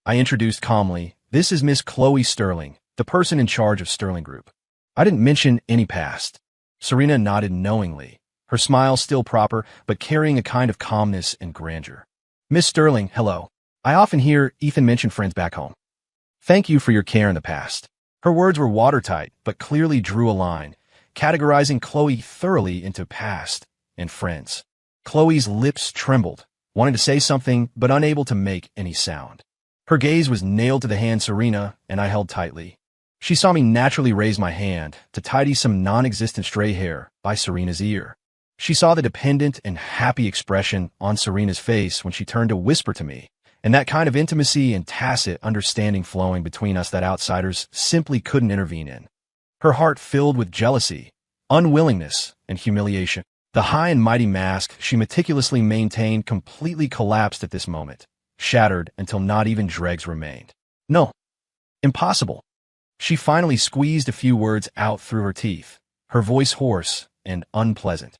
A: I introduced calmly, this is Miss Chloe Sterling, the person in charge of Sterling Group. I didn't mention any past. Serena nodded knowingly, her smile still proper, but carrying a kind of calmness and grandeur. Miss Sterling, hello. I often hear Ethan mention friends back home. Thank you for your care in the past. Her words were watertight, but clearly drew a line, categorizing Chloe thoroughly into past and friends. Chloe's lips trembled, wanting to say something but unable to make any sound. Her gaze was nailed to the hand Serena and I held tightly. She saw me naturally raise my hand to tidy some non-existent stray hair by Serena's ear. She saw the dependent and happy expression on Serena's face when she turned to whisper to me, and that kind of intimacy and tacit understanding flowing between us that outsiders simply couldn't intervene in. Her heart filled with jealousy, unwillingness, and humiliation. The high and mighty mask she meticulously maintained completely collapsed at this moment, shattered until not even dregs remained. No. Impossible. She finally squeezed a few words out through her teeth, her voice hoarse and unpleasant.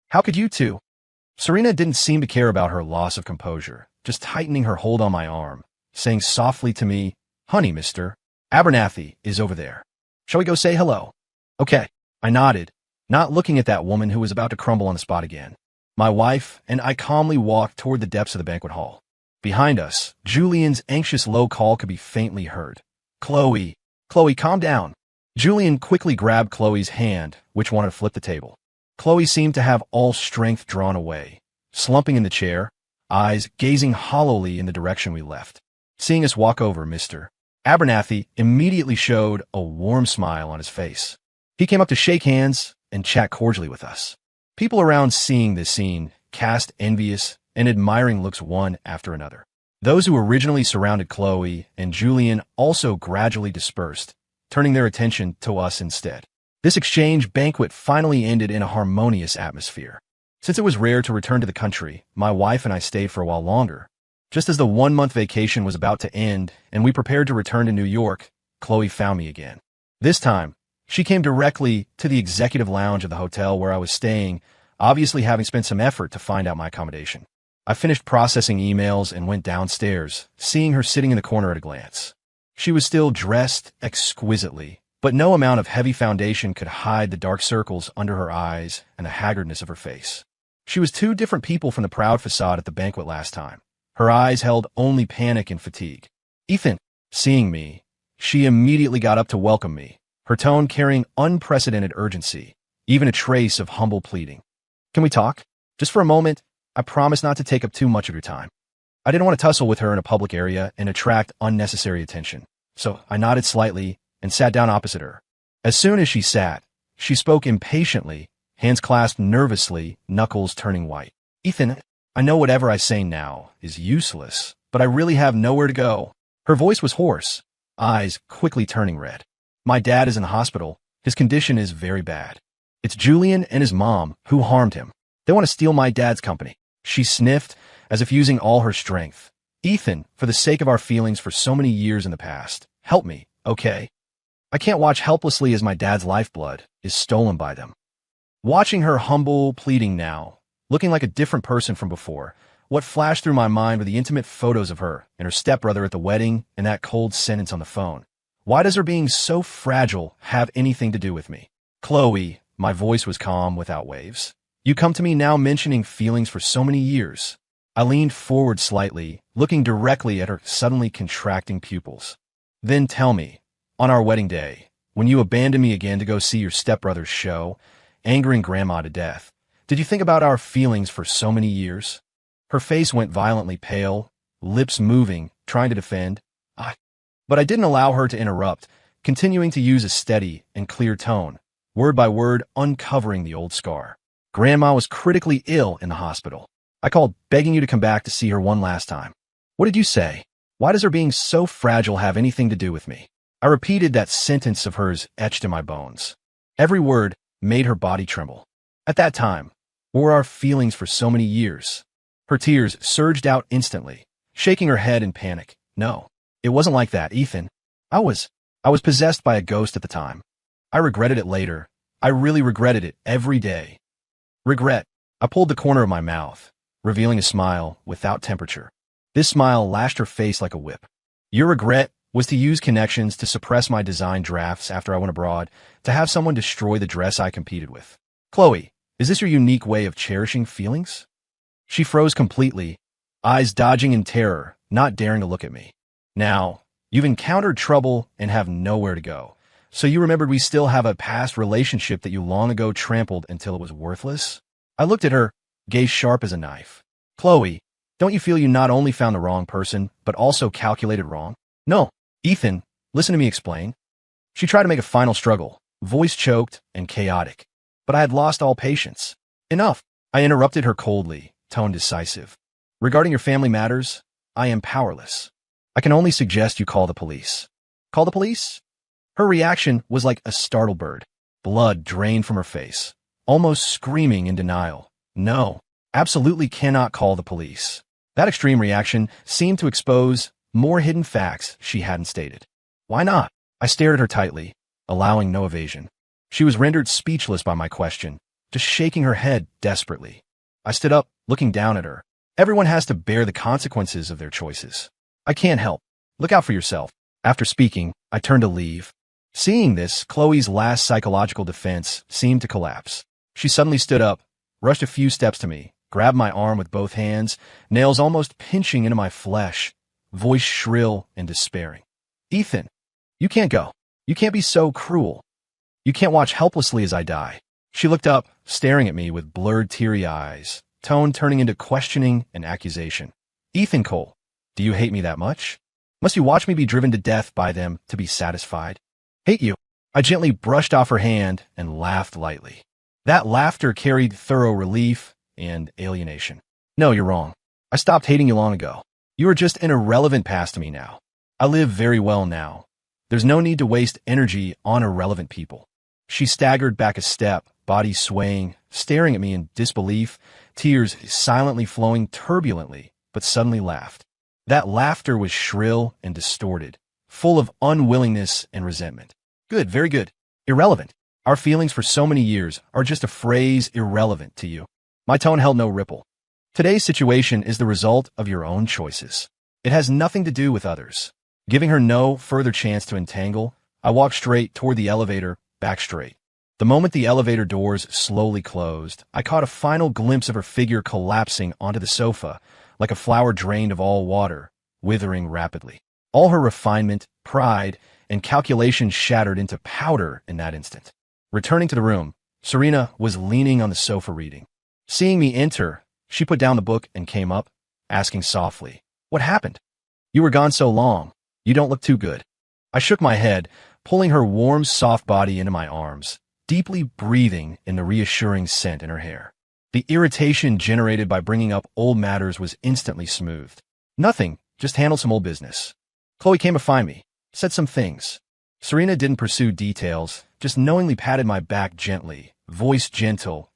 A: How could you two? Serena didn't seem to care about her loss of composure, just tightening her hold on my arm, saying softly to me, "Honey, Mr. Abernathy is over there. Shall we go say hello?" Okay. I nodded, not looking at that woman who was about to crumble on the spot again. My wife and I calmly walked toward the depths of the banquet hall. Behind us, Julian's anxious low call could be faintly heard. Chloe, calm down." Julian quickly grabbed Chloe's hand, which wanted to flip the table. Chloe seemed to have all strength drawn away, slumping in the chair, eyes gazing hollowly in the direction we left. Seeing us walk over, Mr. Abernathy immediately showed a warm smile on his face. He came up to shake hands and chat cordially with us. People around seeing this scene cast envious and admiring looks one after another. Those who originally surrounded Chloe and Julian also gradually dispersed, turning their attention to us instead. This exchange banquet finally ended in a harmonious atmosphere. Since it was rare to return to the country, my wife and I stayed for a while longer. Just as the 1-month vacation was about to end and we prepared to return to New York, Chloe found me again. This time, she came directly to the executive lounge of the hotel where I was staying, obviously having spent some effort to find out my accommodation. I finished processing emails and went downstairs, seeing her sitting in the corner at a glance. She was still dressed exquisitely, but no amount of heavy foundation could hide the dark circles under her eyes and the haggardness of her face. She was two different people from the proud facade at the banquet last time. Her eyes held only panic and fatigue. Ethan, seeing me, she immediately got up to welcome me, her tone carrying unprecedented urgency, even a trace of humble pleading. Can we talk? Just for a moment. I promise not to take up too much of your time. I didn't want to tussle with her in a public area and attract unnecessary attention, so I nodded slightly and sat down opposite her. As soon as she sat, she spoke impatiently, hands clasped nervously, knuckles turning white. Ethan, I know whatever I say now is useless, but I really have nowhere to go. Her voice was hoarse, eyes quickly turning red. My dad is in the hospital. His condition is very bad. It's Julian and his mom who harmed him. They want to steal my dad's company. She sniffed, as if using all her strength. Ethan, for the sake of our feelings for so many years in the past, help me, okay? I can't watch helplessly as my dad's lifeblood is stolen by them. Watching her humble pleading now, looking like a different person from before, what flashed through my mind were the intimate photos of her and her stepbrother at the wedding and that cold sentence on the phone. Why does her being so fragile have anything to do with me? Chloe, my voice was calm without waves. You come to me now mentioning feelings for so many years. I leaned forward slightly, looking directly at her suddenly contracting pupils. Then tell me, on our wedding day, when you abandoned me again to go see your stepbrother's show, angering Grandma to death, did you think about our feelings for so many years? Her face went violently pale, lips moving, trying to defend. But I didn't allow her to interrupt, continuing to use a steady and clear tone, word by word uncovering the old scar. Grandma was critically ill in the hospital. I called begging you to come back to see her one last time. What did you say? Why does her being so fragile have anything to do with me? I repeated that sentence of hers etched in my bones. Every word made her body tremble. At that time, what were our feelings for so many years? Her tears surged out instantly, shaking her head in panic. No, it wasn't like that, Ethan. I was possessed by a ghost at the time. I regretted it later. I really regretted it every day. Regret. I pulled the corner of my mouth, revealing a smile without temperature. This smile lashed her face like a whip. Your regret was to use connections to suppress my design drafts after I went abroad, to have someone destroy the dress I competed with. Chloe, is this your unique way of cherishing feelings? She froze completely, eyes dodging in terror, not daring to look at me. Now, you've encountered trouble and have nowhere to go, So you remembered we still have a past relationship that you long ago trampled until it was worthless? I looked at her, gaze sharp as a knife. Chloe, don't you feel you not only found the wrong person, but also calculated wrong? No. Ethan, listen to me explain. She tried to make a final struggle, voice choked and chaotic. But I had lost all patience. Enough. I interrupted her coldly, tone decisive. Regarding your family matters, I am powerless. I can only suggest you call the police. Call the police? Her reaction was like a startled bird. Blood drained from her face, almost screaming in denial. No, absolutely cannot call the police. That extreme reaction seemed to expose more hidden facts she hadn't stated. Why not? I stared at her tightly, allowing no evasion. She was rendered speechless by my question, just shaking her head desperately. I stood up, looking down at her. Everyone has to bear the consequences of their choices. I can't help. Look out for yourself. After speaking, I turned to leave. Seeing this, Chloe's last psychological defense seemed to collapse. She suddenly stood up, rushed a few steps to me, grabbed my arm with both hands, nails almost pinching into my flesh, voice shrill and despairing. Ethan, you can't go. You can't be so cruel. You can't watch helplessly as I die. She looked up, staring at me with blurred, teary eyes, tone turning into questioning and accusation. Ethan Cole, do you hate me that much? Must you watch me be driven to death by them to be satisfied? Hate you. I gently brushed off her hand and laughed lightly. That laughter carried thorough relief and alienation. No, you're wrong. I stopped hating you long ago. You are just an irrelevant past to me now. I live very well now. There's no need to waste energy on irrelevant people. She staggered back a step, body swaying, staring at me in disbelief, tears silently flowing turbulently, but suddenly laughed. That laughter was shrill and distorted, full of unwillingness and resentment. Good, very good. Irrelevant. Our feelings for so many years are just a phrase irrelevant to you. My tone held no ripple. Today's situation is the result of your own choices. It has nothing to do with others. Giving her no further chance to entangle, I walked straight toward the elevator, back straight. The moment the elevator doors slowly closed, I caught a final glimpse of her figure collapsing onto the sofa, like a flower drained of all water, withering rapidly. All her refinement, pride, and calculation shattered into powder in that instant. Returning to the room, Serena was leaning on the sofa reading. Seeing me enter, she put down the book and came up, asking softly, "What happened? You were gone so long. You don't look too good." I shook my head, pulling her warm, soft body into my arms, deeply breathing in the reassuring scent in her hair. The irritation generated by bringing up old matters was instantly smoothed. Nothing, just handled some old business. Chloe came to find me, said some things. Serena didn't pursue details, just knowingly patted my back gently, voice gentle.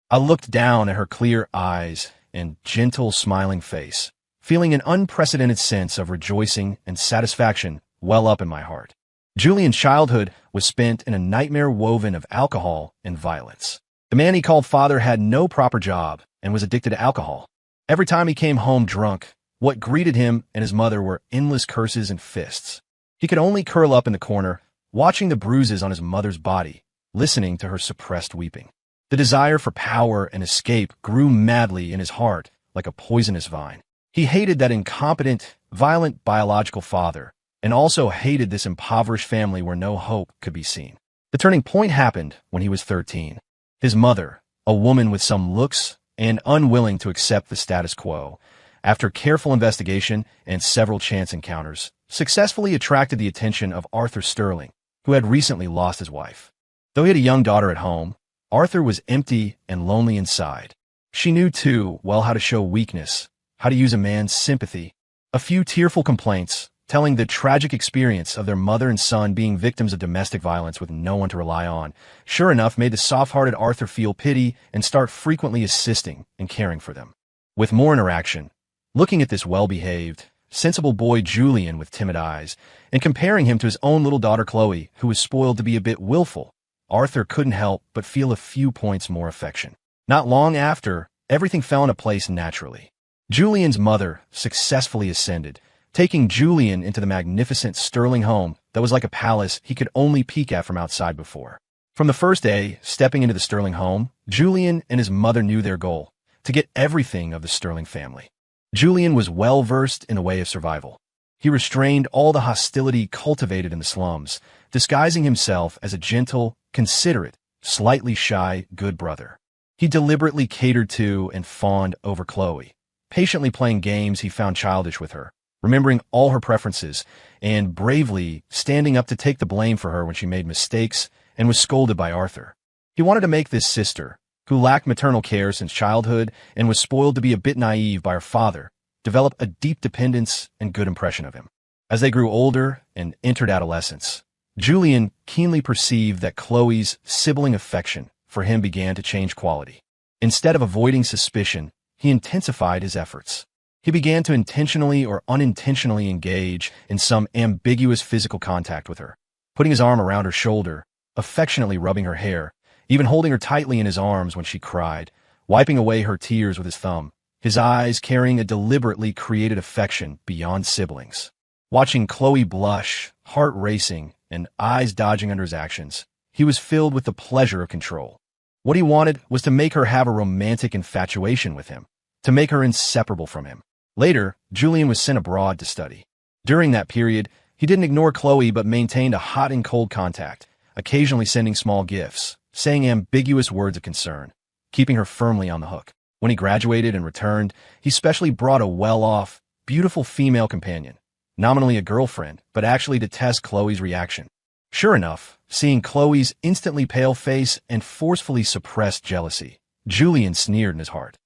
A: I looked down at her clear eyes and gentle, smiling face, feeling an unprecedented sense of rejoicing and satisfaction well up in my heart. Julian's childhood was spent in a nightmare woven of alcohol and violence. The man he called father had no proper job and was addicted to alcohol. Every time he came home drunk, what greeted him and his mother were endless curses and fists. He could only curl up in the corner, watching the bruises on his mother's body, listening to her suppressed weeping. The desire for power and escape grew madly in his heart like a poisonous vine. He hated that incompetent, violent biological father, and also hated this impoverished family where no hope could be seen. The turning point happened when he was 13. His mother, a woman with some looks and unwilling to accept the status quo, after careful investigation and several chance encounters, successfully attracted the attention of Arthur Sterling, who had recently lost his wife. Though he had a young daughter at home, Arthur was empty and lonely inside. She knew too well how to show weakness, how to use a man's sympathy. A few tearful complaints, telling the tragic experience of their mother and son being victims of domestic violence with no one to rely on, sure enough made the soft-hearted Arthur feel pity and start frequently assisting and caring for them. With more interaction, looking at this well-behaved, sensible boy Julian with timid eyes, and comparing him to his own little daughter Chloe, who was spoiled to be a bit willful, Arthur couldn't help but feel a few points more affection. Not long after, everything fell into place naturally. Julian's mother successfully ascended, taking Julian into the magnificent Sterling home that was like a palace he could only peek at from outside before. From the first day, stepping into the Sterling home, Julian and his mother knew their goal, to get everything of the Sterling family. Julian was well-versed in the way of survival. He restrained all the hostility cultivated in the slums, disguising himself as a gentle, considerate, slightly shy, good brother. He deliberately catered to and fawned over Chloe, patiently playing games he found childish with her, remembering all her preferences, and bravely standing up to take the blame for her when she made mistakes and was scolded by Arthur. He wanted to make this sister, who lacked maternal care since childhood and was spoiled to be a bit naive by her father, develop a deep dependence and good impression of him. As they grew older and entered adolescence, Julian keenly perceived that Chloe's sibling affection for him began to change quality. Instead of avoiding suspicion, he intensified his efforts. He began to intentionally or unintentionally engage in some ambiguous physical contact with her, putting his arm around her shoulder, affectionately rubbing her hair, even holding her tightly in his arms when she cried, wiping away her tears with his thumb, his eyes carrying a deliberately created affection beyond siblings. Watching Chloe blush, heart racing, and eyes dodging under his actions, he was filled with the pleasure of control. What he wanted was to make her have a romantic infatuation with him, to make her inseparable from him. Later, Julian was sent abroad to study. During that period, he didn't ignore Chloe but maintained a hot and cold contact, occasionally sending small gifts, saying ambiguous words of concern, keeping her firmly on the hook. When he graduated and returned, he specially brought a well-off, beautiful female companion, nominally a girlfriend, but actually to test Chloe's reaction. Sure enough, seeing Chloe's instantly pale face and forcefully suppressed jealousy, Julian sneered in his heart.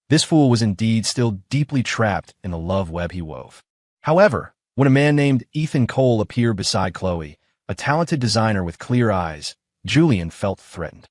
A: This fool was indeed still deeply trapped in the love web he wove. However, when a man named Ethan Cole appeared beside Chloe, a talented designer with clear eyes, Julian felt threatened.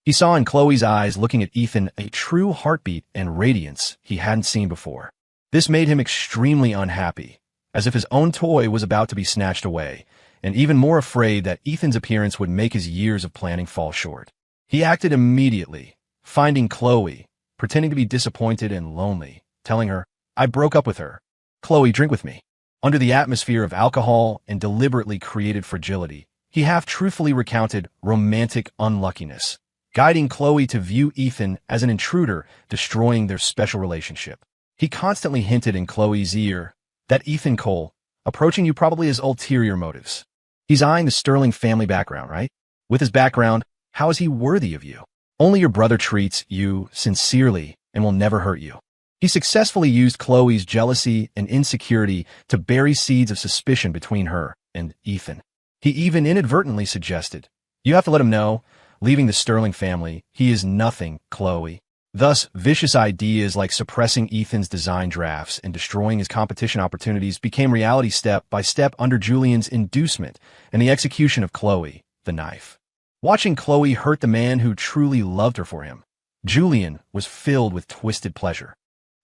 A: He saw in Chloe's eyes looking at Ethan a true heartbeat and radiance he hadn't seen before. This made him extremely unhappy, as if his own toy was about to be snatched away, and even more afraid that Ethan's appearance would make his years of planning fall short. He acted immediately, finding Chloe, pretending to be disappointed and lonely, telling her, "I broke up with her. Chloe, drink with me." Under the atmosphere of alcohol and deliberately created fragility, he half-truthfully recounted romantic unluckiness, guiding Chloe to view Ethan as an intruder, destroying their special relationship. He constantly hinted in Chloe's ear that Ethan Cole, approaching you probably has ulterior motives. He's eyeing the Sterling family background, right? With his background, how is he worthy of you? Only your brother treats you sincerely and will never hurt you. He successfully used Chloe's jealousy and insecurity to bury seeds of suspicion between her and Ethan. He even inadvertently suggested, "You have to let him know, leaving the Sterling family, he is nothing, Chloe." Thus, vicious ideas like suppressing Ethan's design drafts and destroying his competition opportunities became reality step by step under Julian's inducement and the execution of Chloe, the knife. Watching Chloe hurt the man who truly loved her for him, Julian was filled with twisted pleasure.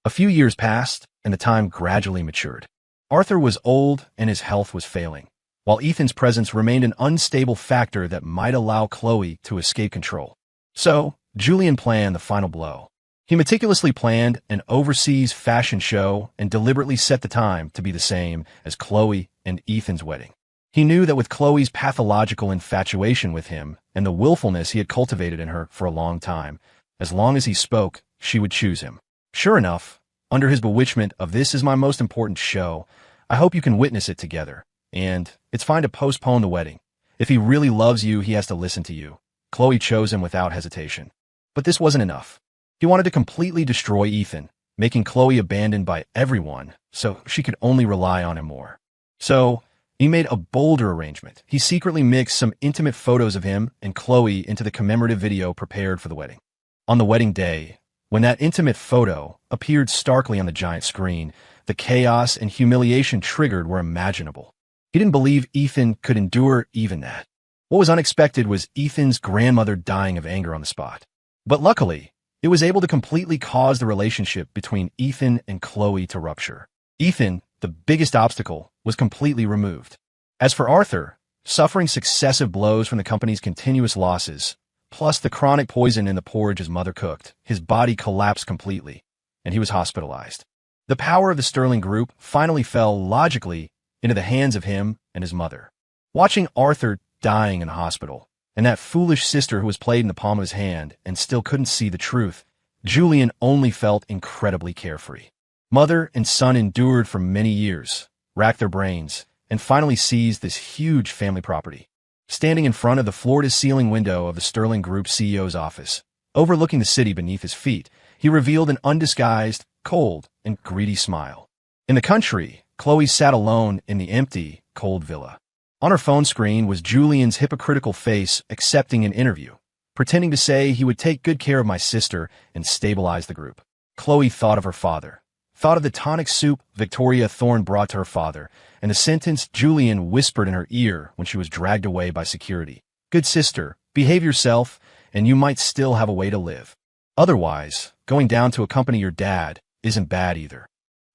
A: A few years passed, and the time gradually matured. Arthur was old and his health was failing, while Ethan's presence remained an unstable factor that might allow Chloe to escape control. So, Julian planned the final blow. He meticulously planned an overseas fashion show and deliberately set the time to be the same as Chloe and Ethan's wedding. He knew that with Chloe's pathological infatuation with him and the willfulness he had cultivated in her for a long time, as long as he spoke, she would choose him. Sure enough, under his bewitchment of "this is my most important show, I hope you can witness it together, and it's fine to postpone the wedding. If he really loves you, he has to listen to you," Chloe chose him without hesitation. But this wasn't enough. He wanted to completely destroy Ethan, making Chloe abandoned by everyone, so she could only rely on him more. So, he made a bolder arrangement. He secretly mixed some intimate photos of him and Chloe into the commemorative video prepared for the wedding. On the wedding day, when that intimate photo appeared starkly on the giant screen, the chaos and humiliation triggered were imaginable. He didn't believe Ethan could endure even that. What was unexpected was Ethan's grandmother dying of anger on the spot. But luckily, it was able to completely cause the relationship between Ethan and Chloe to rupture. Ethan, the biggest obstacle, was completely removed. As for Arthur, suffering successive blows from the company's continuous losses, plus the chronic poison in the porridge his mother cooked, his body collapsed completely, and he was hospitalized. The power of the Sterling Group finally fell logically into the hands of him and his mother. Watching Arthur dying in a hospital, and that foolish sister who was played in the palm of his hand and still couldn't see the truth, Julian only felt incredibly carefree. Mother and son endured for many years, rack their brains, and finally seized this huge family property. Standing in front of the floor-to-ceiling window of the Sterling Group CEO's office, overlooking the city beneath his feet, he revealed an undisguised, cold, and greedy smile. In the country, Chloe sat alone in the empty, cold villa. On her phone screen was Julian's hypocritical face accepting an interview, pretending to say he would take good care of my sister and stabilize the group. Chloe thought of her father, thought of the tonic soup Victoria Thorne brought to her father, and the sentence Julian whispered in her ear when she was dragged away by security. Good sister, behave yourself, and you might still have a way to live. Otherwise, going down to accompany your dad isn't bad either.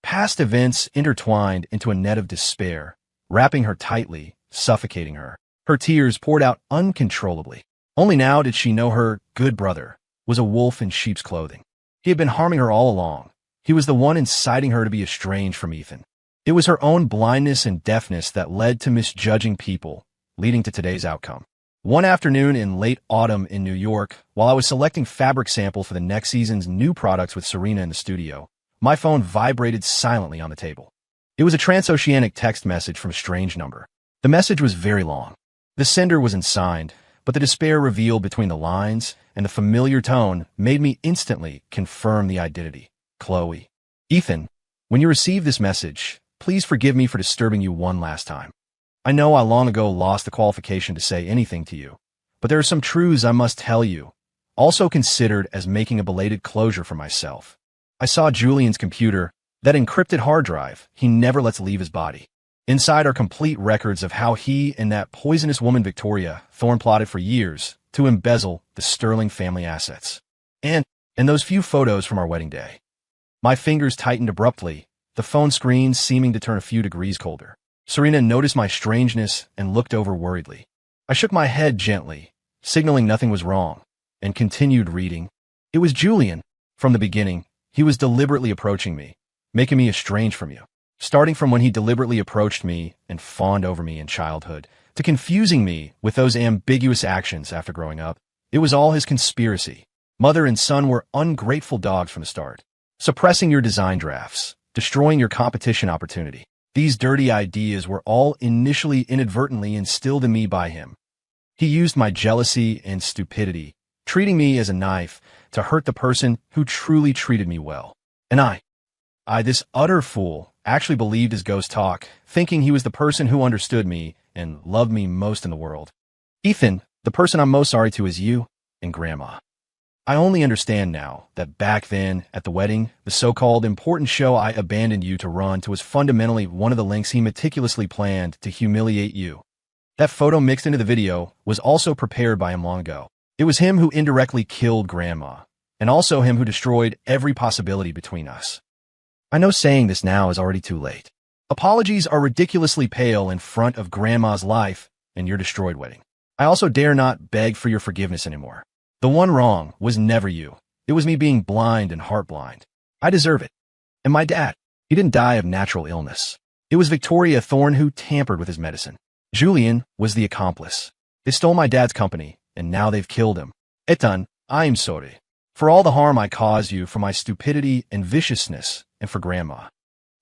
A: Past events intertwined into a net of despair, wrapping her tightly, suffocating her. Her tears poured out uncontrollably. Only now did she know her good brother was a wolf in sheep's clothing. He had been harming her all along. He was the one inciting her to be estranged from Ethan. It was her own blindness and deafness that led to misjudging people, leading to today's outcome. One afternoon in late autumn in New York, while I was selecting fabric sample for the next season's new products with Serena in the studio, my phone vibrated silently on the table. It was a transoceanic text message from a strange number. The message was very long. The sender was unsigned, but the despair revealed between the lines and the familiar tone made me instantly confirm the identity. Chloe. Ethan, when you receive this message, please forgive me for disturbing you one last time. I know I long ago lost the qualification to say anything to you, but there are some truths I must tell you, also considered as making a belated closure for myself. I saw Julian's computer, that encrypted hard drive he never lets leave his body. Inside are complete records of how he and that poisonous woman Victoria Thorne plotted for years to embezzle the Sterling family assets. And those few photos from our wedding day. My fingers tightened abruptly, the phone screen seeming to turn a few degrees colder. Serena noticed my strangeness and looked over worriedly. I shook my head gently, signaling nothing was wrong, and continued reading. It was Julian. From the beginning, he was deliberately approaching me, making me estranged from you. Starting from when he deliberately approached me and fawned over me in childhood, to confusing me with those ambiguous actions after growing up, it was all his conspiracy. Mother and son were ungrateful dogs from the start, suppressing your design drafts, destroying your competition opportunity. These dirty ideas were all initially inadvertently instilled in me by him. He used my jealousy and stupidity, treating me as a knife to hurt the person who truly treated me well. And I, this utter fool, actually believed his ghost talk, thinking he was the person who understood me and loved me most in the world. Ethan, the person I'm most sorry to is you and Grandma. I only understand now that back then, at the wedding, the so-called important show I abandoned you to run to was fundamentally one of the links he meticulously planned to humiliate you. That photo mixed into the video was also prepared by him long ago. It was him who indirectly killed Grandma, and also him who destroyed every possibility between us. I know saying this now is already too late. Apologies are ridiculously pale in front of Grandma's life and your destroyed wedding. I also dare not beg for your forgiveness anymore. The one wrong was never you. It was me being blind and heart-blind. I deserve it. And my dad, he didn't die of natural illness. It was Victoria Thorne who tampered with his medicine. Julian was the accomplice. They stole my dad's company, and now they've killed him. Ethan, I'm sorry for all the harm I caused you, for my stupidity and viciousness, and for Grandma.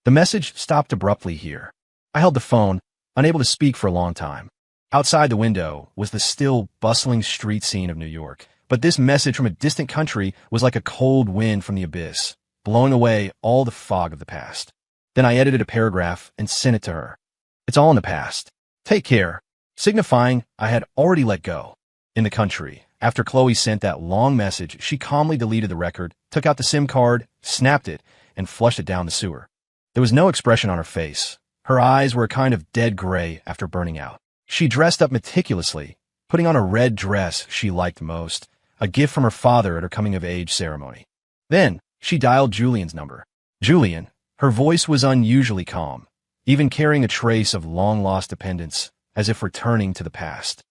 A: The message stopped abruptly here. I held the phone, unable to speak for a long time. Outside the window was the still, bustling street scene of New York. But this message from a distant country was like a cold wind from the abyss, blowing away all the fog of the past. Then I edited a paragraph and sent it to her. It's all in the past. Take care, signifying I had already let go. In the country, after Chloe sent that long message, she calmly deleted the record, took out the SIM card, snapped it, and flushed it down the sewer. There was no expression on her face. Her eyes were a kind of dead gray after burning out. She dressed up meticulously, putting on a red dress she liked most, a gift from her father at her coming-of-age ceremony. Then, she dialed Julian's number. Julian, her voice was unusually calm, even carrying a trace of long-lost dependence, as if returning to the past.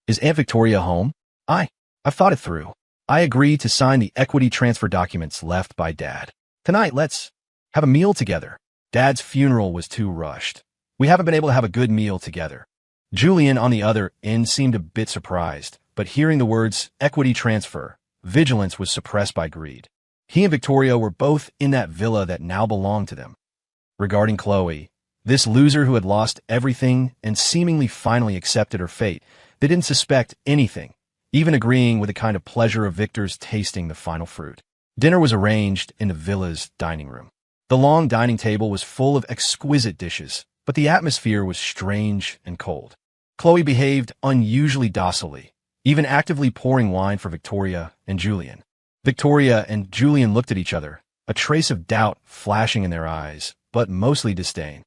A: Is Aunt Victoria home? I've thought it through. I agreed to sign the equity transfer documents left by Dad. Tonight, let's have a meal together. Dad's funeral was too rushed. We haven't been able to have a good meal together. Julian, on the other end, seemed a bit surprised, but hearing the words equity transfer, vigilance was suppressed by greed. He and Victoria were both in that villa that now belonged to them. Regarding Chloe, This loser who had lost everything and seemingly finally accepted her fate. They didn't suspect anything, even agreeing with the kind of pleasure of victors tasting the final fruit. Dinner was arranged in the villa's dining room. The long dining table was full of exquisite dishes, but the atmosphere was strange and cold. Chloe behaved unusually docilely, even actively pouring wine for Victoria and Julian. Victoria and Julian looked at each other, a trace of doubt flashing in their eyes, but mostly disdain.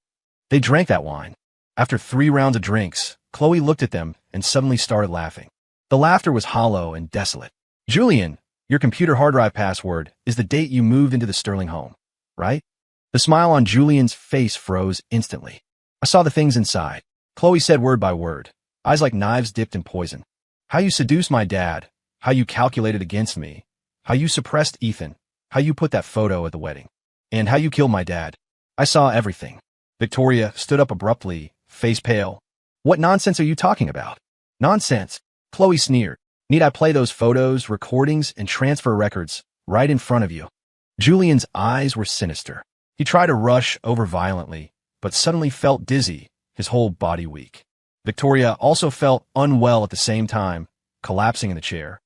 A: They drank that wine. After 3 rounds of drinks, Chloe looked at them and suddenly started laughing. The laughter was hollow and desolate. Julian, your computer hard drive password is the date you moved into the Sterling home, right? The smile on Julian's face froze instantly. I saw the things inside. Chloe said word by word, eyes like knives dipped in poison. How you seduced my dad, how you calculated against me, how you suppressed Ethan, how you put that photo at the wedding, and how you killed my dad. I saw everything. Victoria stood up abruptly, face pale. What nonsense are you talking about? Nonsense, Chloe sneered. Need I play those photos, recordings, and transfer records right in front of you? Julian's eyes were sinister. He tried to rush over violently, but suddenly felt dizzy, his whole body weak. Victoria also felt unwell at the same time, collapsing in the chair.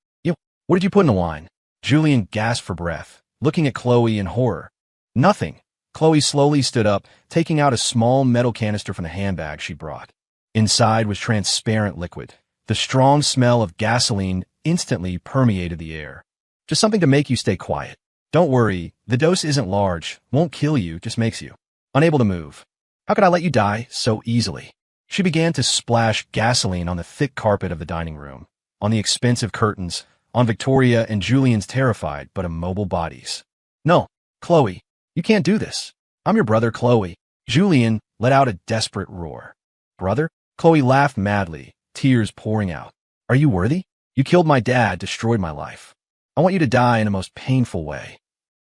A: What did you put in the wine? Julian gasped for breath, looking at Chloe in horror. Nothing. Chloe slowly stood up, taking out a small metal canister from the handbag she brought. Inside was transparent liquid. The strong smell of gasoline instantly permeated the air. Just something to make you stay quiet. Don't worry, the dose isn't large, won't kill you, just makes you unable to move. How could I let you die so easily? She began to splash gasoline on the thick carpet of the dining room, on the expensive curtains, on Victoria and Julian's terrified but immobile bodies. No, Chloe, you can't do this. I'm your brother, Chloe. Julian let out a desperate roar. Brother? Chloe laughed madly, tears pouring out. Are you worthy? You killed my dad, destroyed my life. I want you to die in a most painful way.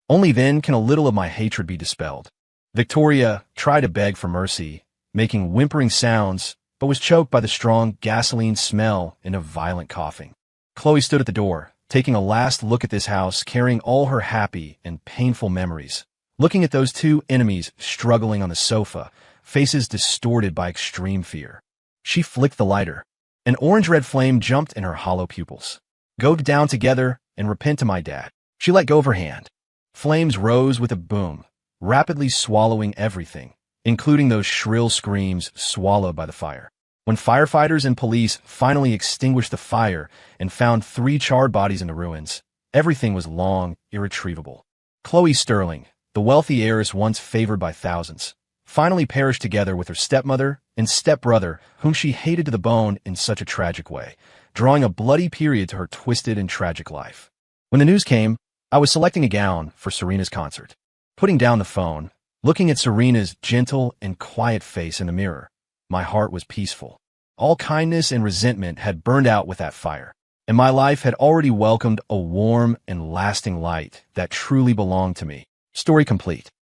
A: Only then can a little of my hatred be dispelled. Victoria tried to beg for mercy, making whimpering sounds, but was choked by the strong gasoline smell and a violent coughing. Chloe stood at the door, taking a last look at this house, carrying all her happy and painful memories. Looking at those 2 enemies struggling on the sofa, faces distorted by extreme fear. She flicked the lighter. An orange-red flame jumped in her hollow pupils. Go down together and repent to my dad. She let go of her hand. Flames rose with a boom, rapidly swallowing everything, including those shrill screams swallowed by the fire. When firefighters and police finally extinguished the fire and found 3 charred bodies in the ruins, everything was long irretrievable. Chloe Sterling, the wealthy heiress once favored by thousands, finally perished together with her stepmother and stepbrother, whom she hated to the bone in such a tragic way, drawing a bloody period to her twisted and tragic life. When the news came, I was selecting a gown for Serena's concert. Putting down the phone, looking at Serena's gentle and quiet face in the mirror, my heart was peaceful. All kindness and resentment had burned out with that fire, and my life had already welcomed a warm and lasting light that truly belonged to me. Story complete.